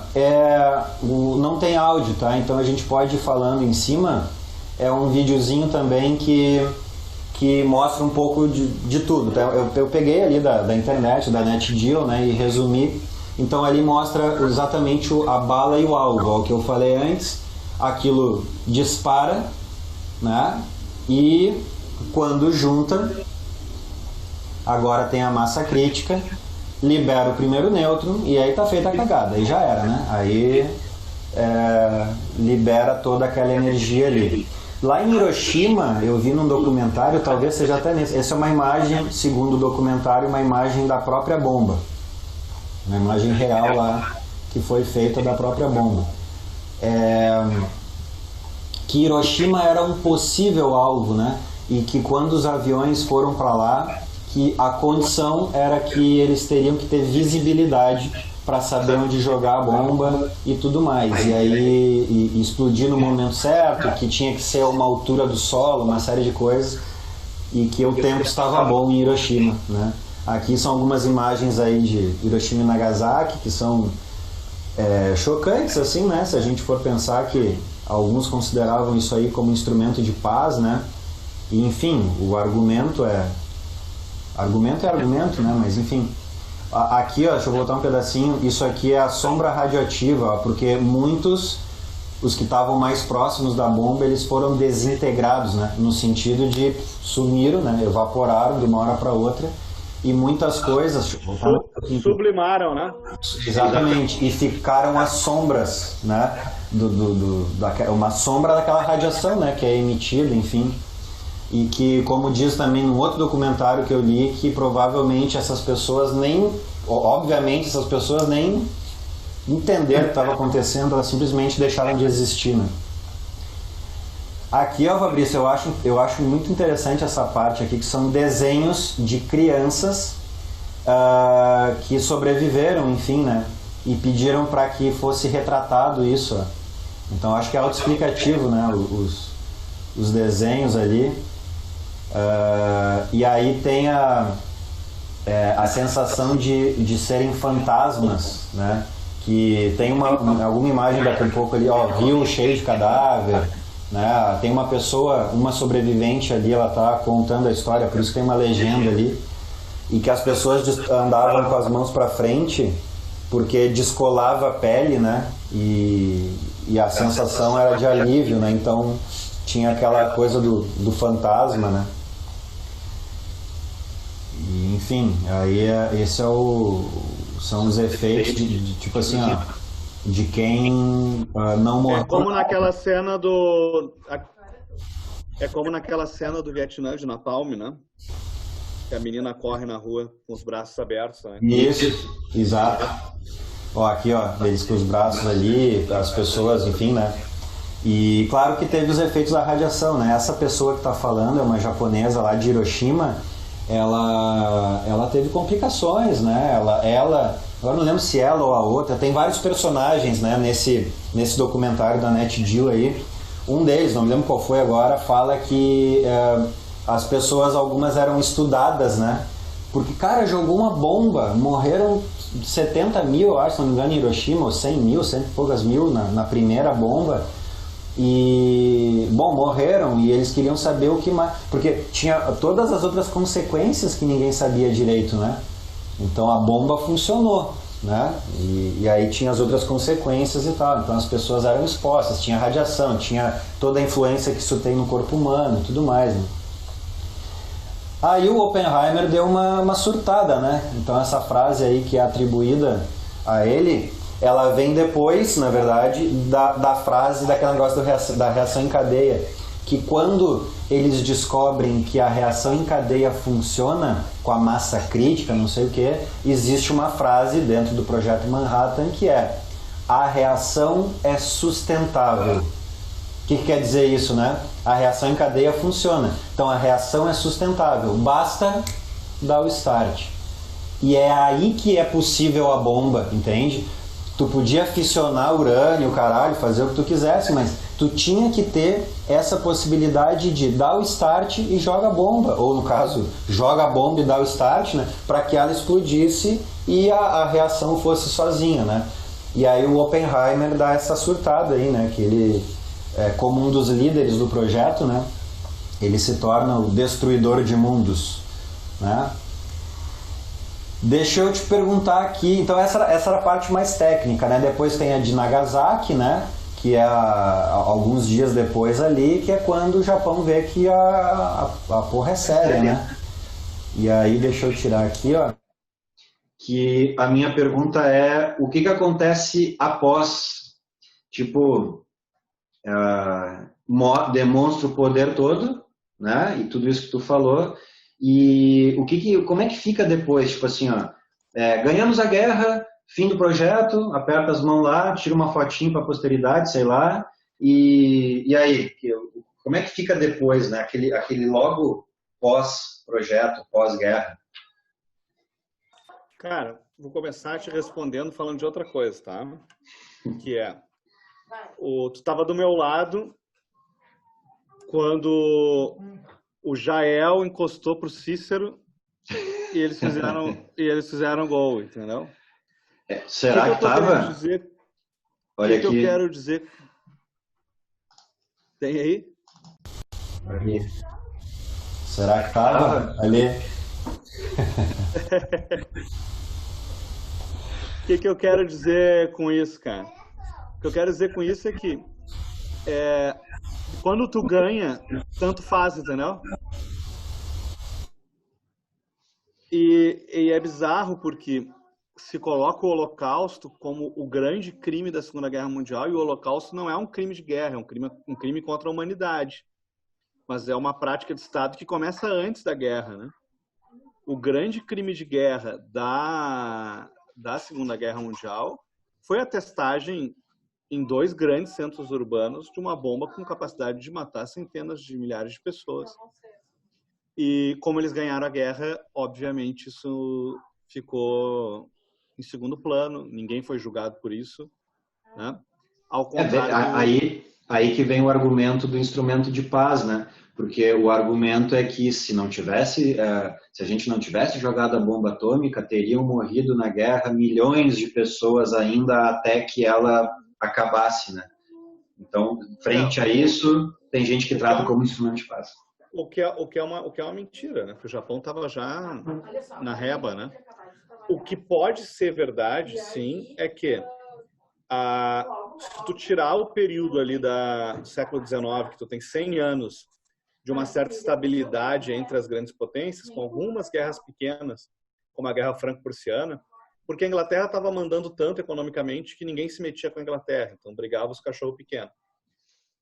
não tem áudio, tá? Então a gente pode ir falando em cima. É um videozinho também que mostra um pouco de tudo, tá? Eu peguei ali da internet, da NetGeo, né, e resumi. Então ali mostra exatamente a bala e o alvo. Ó, o que eu falei antes, aquilo dispara, né? E quando junta, agora tem a massa crítica, libera o primeiro nêutron e aí tá feita a cagada, aí já era, né? Aí libera toda aquela energia ali. Lá em Hiroshima, eu vi num documentário, talvez seja até nesse, essa é uma imagem, segundo o documentário, uma imagem da própria bomba. Uma imagem real lá, que foi feita da própria bomba. Que Hiroshima era um possível alvo, né? E que quando os aviões foram para lá, que a condição era que eles teriam que ter visibilidade para saber onde jogar a bomba e tudo mais. E aí explodir no momento certo, que tinha que ser a uma altura do solo, uma série de coisas, e que o tempo estava bom em Hiroshima, né? Aqui são algumas imagens aí de Hiroshima e Nagasaki, que são chocantes, assim, né? Se a gente for pensar que alguns consideravam isso aí como instrumento de paz, né? E, enfim, o argumento é argumento, né? Mas enfim, aqui, ó, deixa eu voltar um pedacinho. Isso aqui é a sombra radioativa, ó, porque muitos, os que estavam mais próximos da bomba, eles foram desintegrados, né? No sentido de sumiram, né? Evaporaram de uma hora para outra. E muitas coisas sublimaram, né? Exatamente. E ficaram as sombras, né? Uma sombra daquela radiação, né? Que é emitida, enfim. E que, como diz também num outro documentário que eu li, que provavelmente essas pessoas obviamente essas pessoas nem entenderam o que estava acontecendo, elas simplesmente deixaram de existir, né? Aqui, ó, Fabrício, eu acho muito interessante essa parte aqui, que são desenhos de crianças que sobreviveram, enfim, né? E pediram para que fosse retratado isso, ó. Então acho que é autoexplicativo, né? Os desenhos ali. E aí tem a sensação de serem fantasmas, né? Que tem alguma imagem daqui a pouco ali, ó, rio cheio de cadáver, né? Tem uma pessoa, uma sobrevivente ali, ela tá contando a história, por isso tem uma legenda ali, e que as pessoas andavam com as mãos para frente porque descolava a pele, né? E a sensação era de alívio, né? Então tinha aquela coisa do fantasma, né? E, enfim, aí esse são os efeitos de tipo assim, ó, de quem não morreu. É como naquela cena do Vietnã de Napalm, né? Que a menina corre na rua com os braços abertos, né? Isso, exato. Ó, aqui, ó, eles com os braços ali, as pessoas, enfim, né? E claro que teve os efeitos da radiação, né? Essa pessoa que está falando é uma japonesa lá de Hiroshima. Ela teve complicações, né? Ela, agora não lembro se ela ou a outra, tem vários personagens, né? Nesse documentário da NetGeo aí. Um deles, não me lembro qual foi agora, fala que as pessoas, algumas eram estudadas, né? Porque, cara, jogou uma bomba, morreram 70 mil, eu acho, se não me engano, em Hiroshima, ou 100 mil, 100 e poucas mil na primeira bomba. E, bom, morreram e eles queriam saber o que mais... Porque tinha todas as outras consequências que ninguém sabia direito, né? Então a bomba funcionou, né? E aí tinha as outras consequências e tal. Então as pessoas eram expostas, tinha radiação, tinha toda a influência que isso tem no corpo humano e tudo mais, né? Aí o Oppenheimer deu uma surtada, né? Então essa frase aí que é atribuída a ele, ela vem depois, na verdade, da frase daquele negócio da reação em cadeia. Que quando eles descobrem que a reação em cadeia funciona com a massa crítica, não sei o que, existe uma frase dentro do projeto Manhattan que é: a reação é sustentável. O que quer dizer isso, né? A reação em cadeia funciona. Então a reação é sustentável. Basta dar o start. E é aí que é possível a bomba, entende? Tu podia fissionar urânio, caralho, fazer o que tu quisesse, mas tu tinha que ter essa possibilidade de dar o start e joga a bomba. Ou no caso, joga a bomba e dá o start, né? Para que ela explodisse e a reação fosse sozinha, né? E aí o Oppenheimer dá essa surtada aí, né? Que ele, como um dos líderes do projeto, né? Ele se torna o destruidor de mundos, né? Deixa eu te perguntar aqui, então essa era a parte mais técnica, né? Depois tem a de Nagasaki, né? Que é alguns dias depois ali, que é quando o Japão vê que a porra é séria, né? E aí, deixa eu tirar aqui, ó. Que a minha pergunta é, o que acontece após? Tipo, demonstra o poder todo, né? E tudo isso que tu falou. E como é que fica depois? Tipo assim, ó, ganhamos a guerra, fim do projeto, aperta as mãos lá, tira uma fotinho para a posteridade, sei lá, e aí? Como é que fica depois, né? Aquele logo pós-projeto, pós-guerra? Cara, vou começar te respondendo falando de outra coisa, tá? Que é, tu estava do meu lado quando o Jael encostou pro Cícero e eles fizeram gol, entendeu? Será que tava? Olha aqui. O que eu quero dizer? Tem aí? Aqui. Será que tava? Ali. O que eu quero dizer com isso, cara? O que eu quero dizer com isso é que quando tu ganha, tanto faz, entendeu? E é bizarro porque se coloca o Holocausto como o grande crime da Segunda Guerra Mundial, e o Holocausto não é um crime de guerra, é um crime contra a humanidade. Mas é uma prática de Estado que começa antes da guerra, né? O grande crime de guerra da Segunda Guerra Mundial foi a testagem em 2 grandes centros urbanos de uma bomba com capacidade de matar centenas de milhares de pessoas. E como eles ganharam a guerra, obviamente isso ficou em segundo plano, ninguém foi julgado por isso, né? Ao contrário... Aí que vem o argumento do instrumento de paz, né? Porque o argumento é que se a gente não tivesse jogado a bomba atômica, teriam morrido na guerra milhões de pessoas ainda até que ela acabasse, né? Então, frente a isso, tem gente que trata como instrumento de paz. O que é uma mentira, né? Porque o Japão estava já na reba, né? o que pode ser verdade, sim, é que se tu tirar o período ali do século XIX, que tu tem 100 anos de uma certa estabilidade entre as grandes potências, com algumas guerras pequenas, como a Guerra Franco-Prussiana, porque a Inglaterra estava mandando tanto economicamente que ninguém se metia com a Inglaterra, então brigava os cachorros pequenos.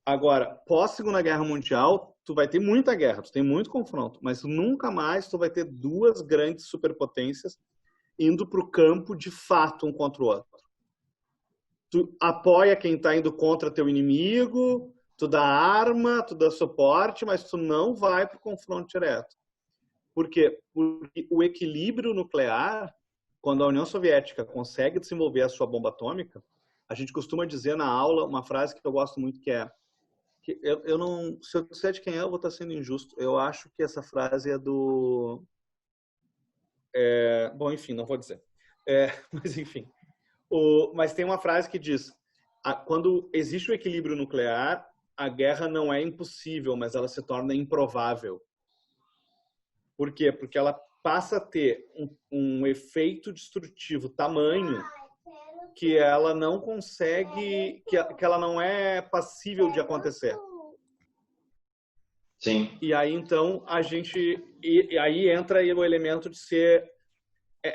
Agora, pós-Segunda Guerra Mundial, tu vai ter muita guerra, tu tem muito confronto, mas nunca mais tu vai ter duas grandes superpotências indo para o campo de fato um contra o outro. Tu apoia quem está indo contra teu inimigo, tu dá arma, tu dá suporte, mas tu não vai para o confronto direto. Por quê? Porque o equilíbrio nuclear, quando a União Soviética consegue desenvolver a sua bomba atômica, a gente costuma dizer na aula uma frase que eu gosto muito, que é que eu não, se eu disser de quem é, eu vou estar sendo injusto. Eu acho que essa frase é do... bom, enfim, não vou dizer. Mas, enfim. Mas tem uma frase que diz, quando existe o equilíbrio nuclear, a guerra não é impossível, mas ela se torna improvável. Por quê? Porque ela passa a ter um efeito destrutivo tamanho que ela não consegue, que ela não é passível de acontecer. Sim. E aí, então, e aí entra aí o elemento de ser...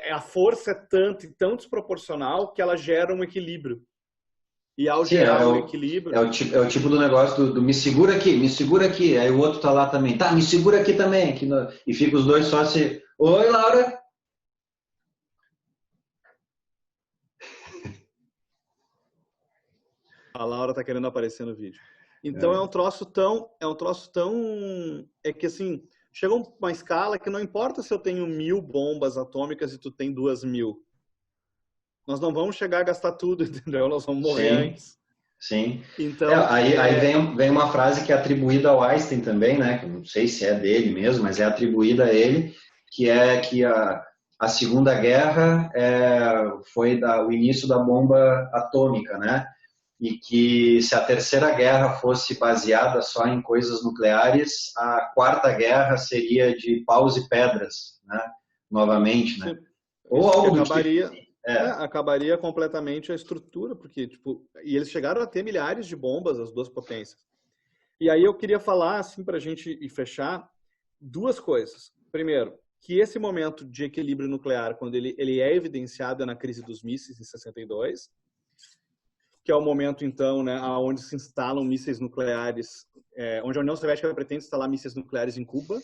a força é tanto e tão desproporcional que ela gera um equilíbrio. E ao gerar um equilíbrio... É o tipo do negócio do me segura aqui. Aí o outro tá lá também. Tá, me segura aqui também. E fica os dois só assim... Oi, Laura! A Laura tá querendo aparecer no vídeo. Então é um troço tão... É que assim, chega uma escala que não importa se eu tenho 1000 bombas atômicas e tu tem 2000. Nós não vamos chegar a gastar tudo, entendeu? Nós vamos morrer antes. Sim. Então, aí vem uma frase que é atribuída ao Einstein também, né? Que eu não sei se é dele mesmo, mas é atribuída a ele, que é que a Segunda Guerra foi o início da bomba atômica, né? E que se a Terceira Guerra fosse baseada só em coisas nucleares, a Quarta Guerra seria de paus e pedras, né? Novamente, né? Ou algo do tipo. Acabaria completamente a estrutura, porque, tipo, e eles chegaram a ter milhares de bombas, as duas potências. E aí eu queria falar, assim, para a gente ir fechar, duas coisas. Primeiro, que esse momento de equilíbrio nuclear, quando ele é evidenciado na crise dos mísseis em 62, que é o momento, então, né, onde se instalam mísseis nucleares, onde a União Soviética pretende instalar mísseis nucleares em Cuba,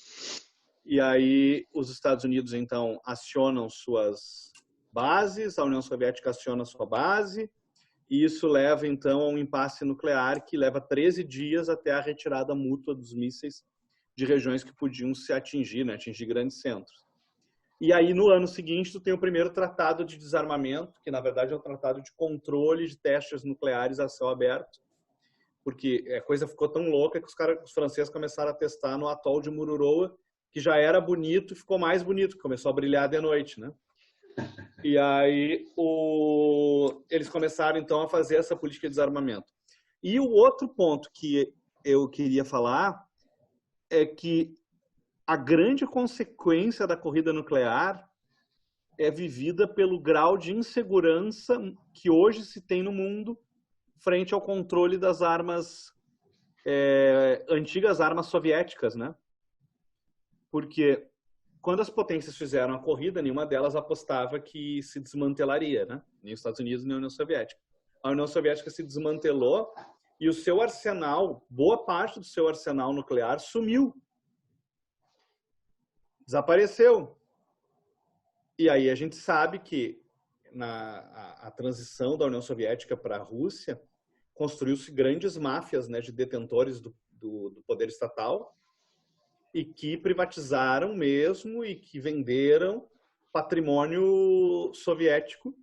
e aí os Estados Unidos, então, acionam suas bases, a União Soviética aciona sua base, e isso leva, então, a um impasse nuclear que leva 13 dias até a retirada mútua dos mísseis de regiões que podiam se atingir, né, atingir grandes centros. E aí, no ano seguinte, tu tem o primeiro tratado de desarmamento, que, na verdade, é um tratado de controle de testes nucleares a céu aberto, porque a coisa ficou tão louca que os franceses começaram a testar no atol de Mururoa, que já era bonito e ficou mais bonito, começou a brilhar de noite, né? E aí eles começaram, então, a fazer essa política de desarmamento. E o outro ponto que eu queria falar é que a grande consequência da corrida nuclear é vivida pelo grau de insegurança que hoje se tem no mundo frente ao controle das armas, antigas armas soviéticas, né? Porque quando as potências fizeram a corrida, nenhuma delas apostava que se desmantelaria, né? Nem os Estados Unidos, nem a União Soviética. A União Soviética se desmantelou e o seu arsenal, boa parte do seu arsenal nuclear sumiu. Desapareceu. E aí a gente sabe que a transição da União Soviética para a Rússia construiu-se grandes máfias, né, de detentores do poder estatal e que privatizaram mesmo e que venderam patrimônio soviético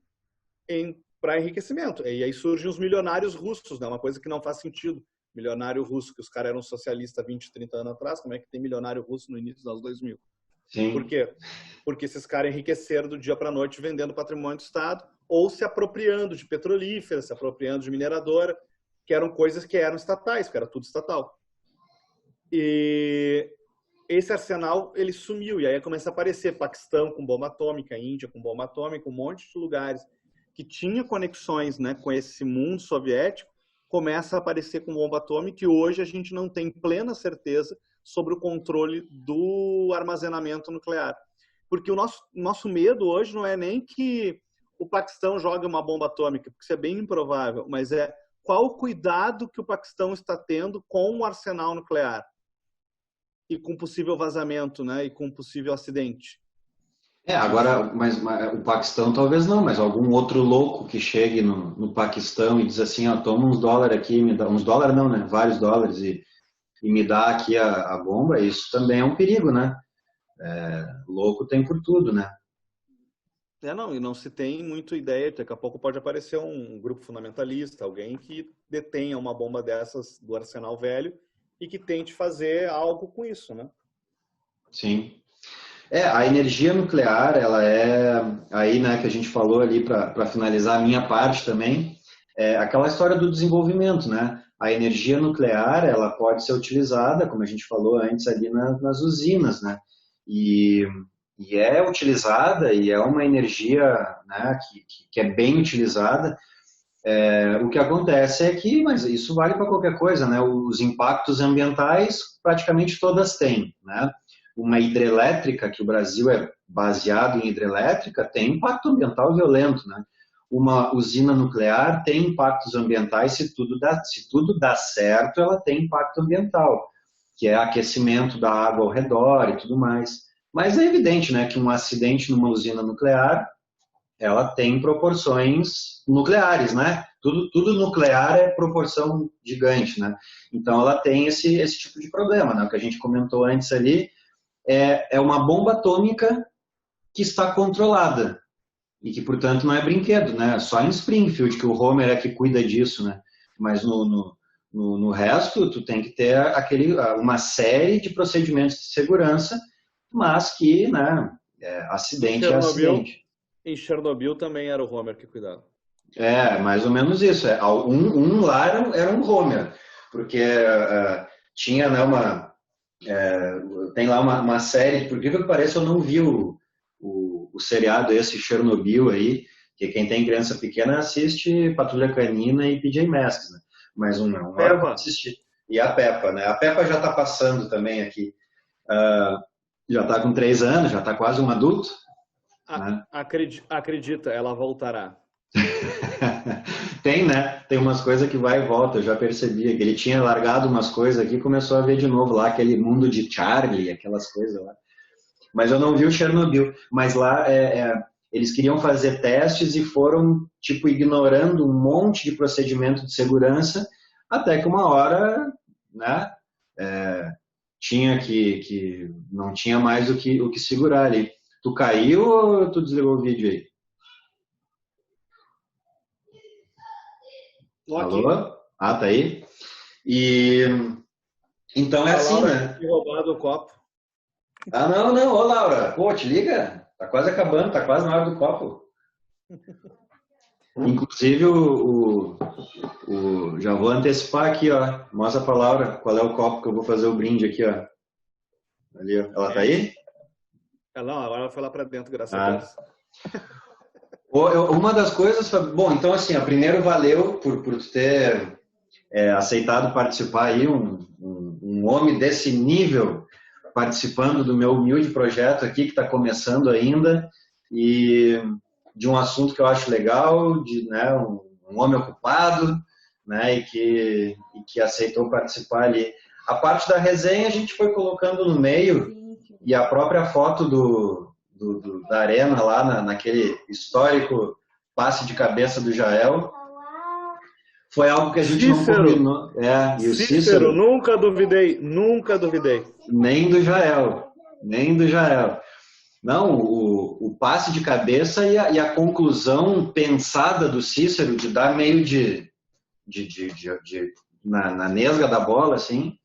para enriquecimento. E aí surgem os milionários russos, né, uma coisa que não faz sentido. Milionário russo, que os caras eram socialistas 20, 30 anos atrás, como é que tem milionário russo no início dos anos 2000? Sim. Por quê? Porque esses caras enriqueceram do dia para a noite vendendo patrimônio do Estado ou se apropriando de petrolífera, se apropriando de mineradora, que eram coisas que eram estatais, que era tudo estatal. E esse arsenal ele sumiu, e aí começa a aparecer Paquistão com bomba atômica, Índia com bomba atômica, um monte de lugares que tinha conexões, né, com esse mundo soviético, começa a aparecer com bomba atômica, e hoje a gente não tem plena certeza sobre o controle do armazenamento nuclear. Porque o nosso medo hoje não é nem que o Paquistão jogue uma bomba atômica, porque isso é bem improvável, mas é qual o cuidado que o Paquistão está tendo com o arsenal nuclear e com possível vazamento, né, e com possível acidente. Agora, mas o Paquistão talvez não, mas algum outro louco que chegue no Paquistão e diz assim, ó, toma uns dólares aqui, me dá uns dólares não, né, vários dólares e me dá aqui a bomba, isso também é um perigo, né? Louco tem por tudo, né? Não, e não se tem muita ideia, daqui a pouco pode aparecer um grupo fundamentalista, alguém que detenha uma bomba dessas do arsenal velho e que tente fazer algo com isso, né? Sim. A energia nuclear, ela é, aí, né, que a gente falou ali para finalizar a minha parte também, é aquela história do desenvolvimento, né? A energia nuclear, ela pode ser utilizada, como a gente falou antes, ali nas usinas, né? E é utilizada, e é uma energia, né, que é bem utilizada. O que acontece é que, mas isso vale para qualquer coisa, né? Os impactos ambientais praticamente todas têm, né? Uma hidrelétrica, que o Brasil é baseado em hidrelétrica, tem impacto ambiental violento, né? Uma usina nuclear tem impactos ambientais, se tudo dá certo, ela tem impacto ambiental, que é aquecimento da água ao redor e tudo mais. Mas é evidente, né, que um acidente numa usina nuclear, ela tem proporções nucleares, né? Tudo nuclear é proporção gigante, né? Então ela tem esse tipo de problema, né? O que a gente comentou antes ali é uma bomba atômica que está controlada e que, portanto, não é brinquedo, né? Só em Springfield que o Homer é que cuida disso, né? Mas no resto, tu tem que ter uma série de procedimentos de segurança, mas que, né, acidente é acidente. Em Chernobyl também era o Homer que cuidava. Mais ou menos isso. Um lá era um Homer, porque tinha, né, tem lá uma série, por incrível que pareça, eu não vi o seriado esse Chernobyl aí, que quem tem criança pequena assiste Patrulha Canina e PJ Masks, né? Mas não era para assistir. E a Peppa, né? A Peppa já está passando também aqui. Já está com 3 anos, já está quase um adulto. Né? Acredita, ela voltará. Tem, né? Tem umas coisas que vai e volta, eu já percebi. Que ele tinha largado umas coisas aqui e começou a ver de novo lá, aquele mundo de Charlie, aquelas coisas lá. Mas eu não vi o Chernobyl. Mas lá eles queriam fazer testes e foram, tipo, ignorando um monte de procedimento de segurança, até que uma hora, né, tinha que não tinha mais o que segurar ali. Tu caiu ou tu desligou o vídeo aí? Alô? Tá aí? E então é assim, né? Roubado o copo. Não, ô Laura, pô, te liga, tá quase acabando, tá quase na hora do copo. Inclusive, já vou antecipar aqui, ó, mostra pra Laura qual é o copo que eu vou fazer o brinde aqui, ó. Ali, ó. Ela tá aí? Não, agora ela foi lá pra dentro, graças a Deus. Uma das coisas, bom, então assim, primeiro valeu por ter aceitado participar aí, um homem desse nível participando do meu humilde projeto aqui, que está começando ainda, e de um assunto que eu acho legal, de, né, um homem ocupado, né, e que aceitou participar ali. A parte da resenha a gente foi colocando no meio, e a própria foto da arena lá, naquele histórico passe de cabeça do Jael, foi algo que a gente não combinou. E o Cícero, nunca duvidei. Nem do Jael. Não, o passe de cabeça e a conclusão pensada do Cícero de dar meio na nesga da bola, assim,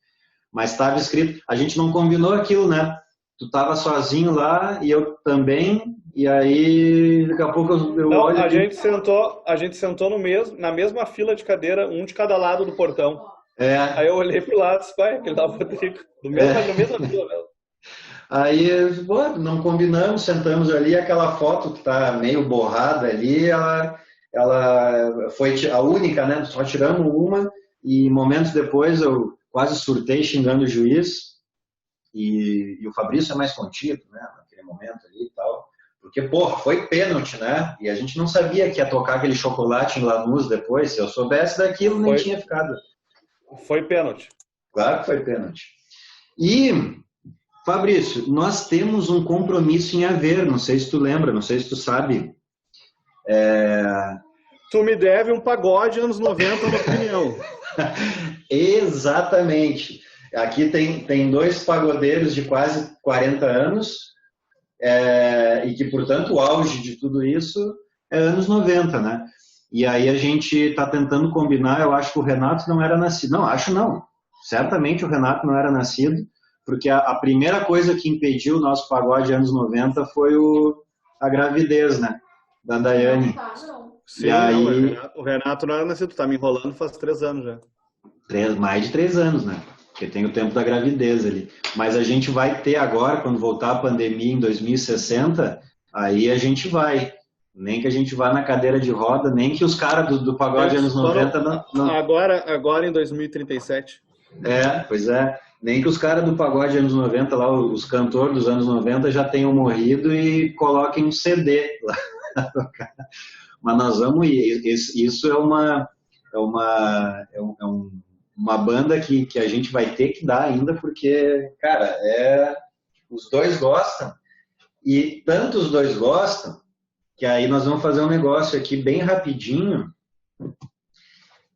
mas estava escrito, a gente não combinou aquilo, né? Tu estava sozinho lá e eu também, e aí daqui a pouco eu não, olho... A gente sentou na mesma fila de cadeira, um de cada lado do portão. Aí eu olhei pro lado e disse, pai, aquele lá, Rodrigo, na mesma fila mesmo. Aí, pô, não combinamos, sentamos ali, aquela foto que tá meio borrada ali, ela foi a única, né? Só tiramos uma e momentos depois eu quase surtei xingando o juiz e o Fabrício é mais contido, né? Naquele momento ali e tal. Porque, porra, foi pênalti, né? E a gente não sabia que ia tocar aquele chocolate em Lanús depois. Se eu soubesse daquilo, nem tinha ficado. Foi pênalti. Claro que foi pênalti. E, Fabrício, nós temos um compromisso em haver. Não sei se tu lembra, não sei se tu sabe. Tu me deve um pagode anos 90, na opinião. Exatamente. Aqui tem dois pagodeiros de quase 40 anos. E que, portanto, o auge de tudo isso é anos 90, né? E aí a gente está tentando combinar, eu acho que o Renato não era nascido. Não, acho não. Certamente o Renato não era nascido, porque a primeira coisa que impediu o nosso pagode anos 90 foi a gravidez, né? Da Daiane. Sim, aí... o Renato não era nascido, tá me enrolando faz 3 anos já. Mais de 3 anos, né? Porque tem o tempo da gravidez ali. Mas a gente vai ter agora, quando voltar a pandemia em 2060, aí a gente vai. Nem que a gente vá na cadeira de roda, nem que os caras do pagode anos 90... Não... Agora em 2037. Pois é. Nem que os caras do pagode anos 90, lá, os cantores dos anos 90, já tenham morrido e coloquem um CD lá. Mas nós vamos ir. Isso é uma banda que a gente vai ter que dar ainda, porque, cara, os dois gostam, e tanto os dois gostam, que aí nós vamos fazer um negócio aqui bem rapidinho,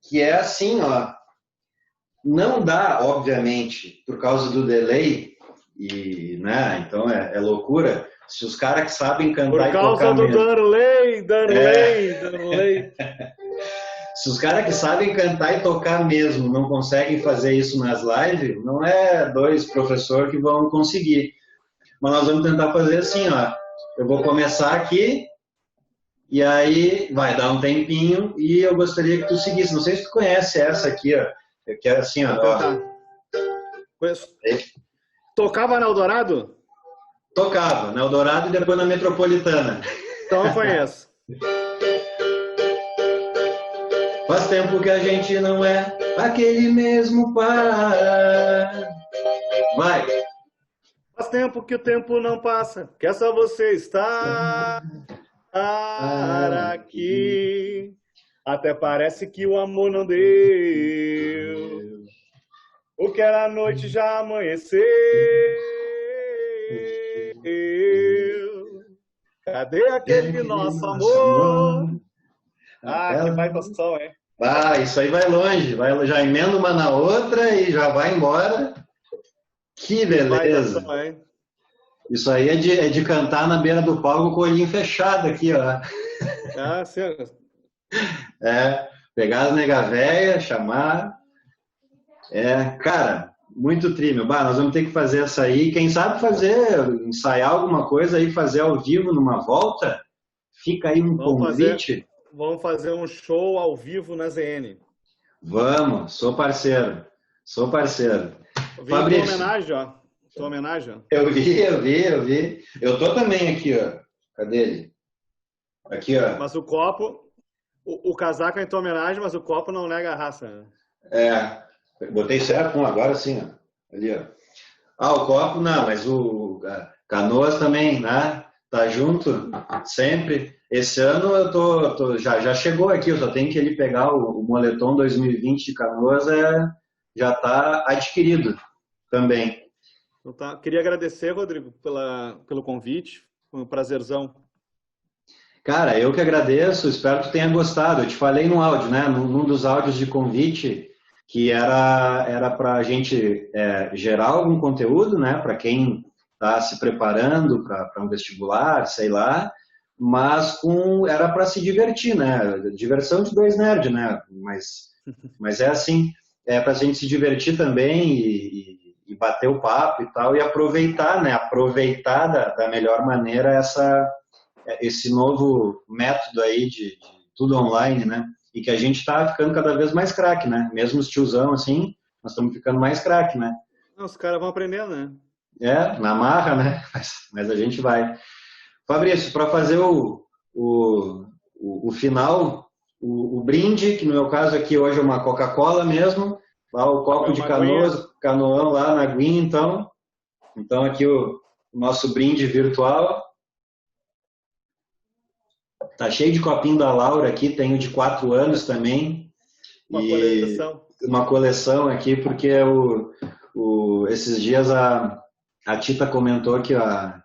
que é assim, ó, não dá, obviamente, por causa do delay, e, né, então é loucura, se os caras que sabem cantar e tocar por causa do mesmo. Darley. Se os caras que sabem cantar e tocar mesmo não conseguem fazer isso nas lives, não é 2 professores que vão conseguir. Mas nós vamos tentar fazer assim, ó. Eu vou começar aqui, e aí vai dar um tempinho, e eu gostaria que tu seguisse. Não sei se tu conhece essa aqui, ó. Eu quero assim, ó. Conheço. Tocava na Eldorado? Tocava, na Eldorado e depois na Metropolitana. Então eu conheço. Faz tempo que a gente não é aquele mesmo par. Vai. Faz tempo que o tempo não passa, que é só você estar aqui. Até parece que o amor não deu. O que era noite já amanheceu. Cadê aquele nosso amor? Que baita som, hein? Isso aí vai longe, já emenda uma na outra e já vai embora. Que beleza! Som, hein? Isso aí é de cantar na beira do palco com o olhinho fechado aqui, ó. Sim. Pegar as nega véia, chamar. Cara, muito trímel. Nós vamos ter que fazer essa aí. Quem sabe ensaiar alguma coisa aí, fazer ao vivo numa volta. Fica aí um convite. Vamos fazer um show ao vivo na ZN. Vamos, sou parceiro. Fabrício. Tua homenagem, ó. Eu vi. Eu tô também aqui, ó. Cadê ele? Aqui, ó. Mas o copo, o casaco é em tua homenagem, mas o copo não nega a raça. Botei certo, agora sim, ó. Ali, ó. O copo não, mas o Canoas também, né? Tá junto, sempre. Esse ano eu já chegou aqui, eu só tenho que ele pegar o moletom 2020 de Canoas, já tá adquirido também. Então tá. Queria agradecer, Rodrigo, pelo convite, foi um prazerzão. Cara, eu que agradeço, espero que tu tenha gostado. Eu te falei no áudio, né? Num dos áudios de convite, que era para a gente gerar algum conteúdo, né? Para quem está se preparando para um vestibular, sei lá, mas era para se divertir, né? Diversão de 2 nerds, né? Mas é assim, para a gente se divertir também e bater o papo e tal, e aproveitar, né? Aproveitar da melhor maneira esse novo método aí de tudo online, né? E que a gente está ficando cada vez mais craque, né? Mesmo os tiozão assim, nós estamos ficando mais craque, né? Os caras vão aprendendo, né? Na marra, né? Mas a gente vai. Fabrício, para fazer o final, o brinde, que no meu caso aqui hoje é uma Coca-Cola mesmo, lá o copo de Canoas, canoão lá na aguinha, então. Então aqui o nosso brinde virtual. Tá cheio de copinho da Laura aqui, tenho de 4 anos também. Uma coleção aqui, porque esses dias a Tita comentou que a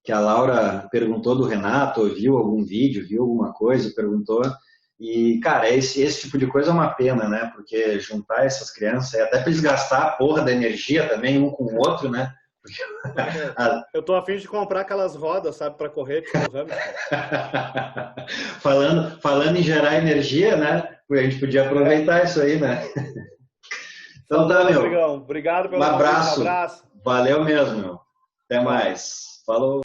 Laura perguntou do Renato, viu algum vídeo, viu alguma coisa, perguntou. E, cara, esse tipo de coisa é uma pena, né? Porque juntar essas crianças, até para eles gastar a porra da energia também, um com o outro, né? Eu tô a fim de comprar aquelas rodas, sabe, para correr, tipo falando em gerar energia, né? A gente podia aproveitar isso aí, né? Então tá, meu. Obrigado pelo um abraço. Um abraço. Valeu mesmo, meu. Até mais. Falou.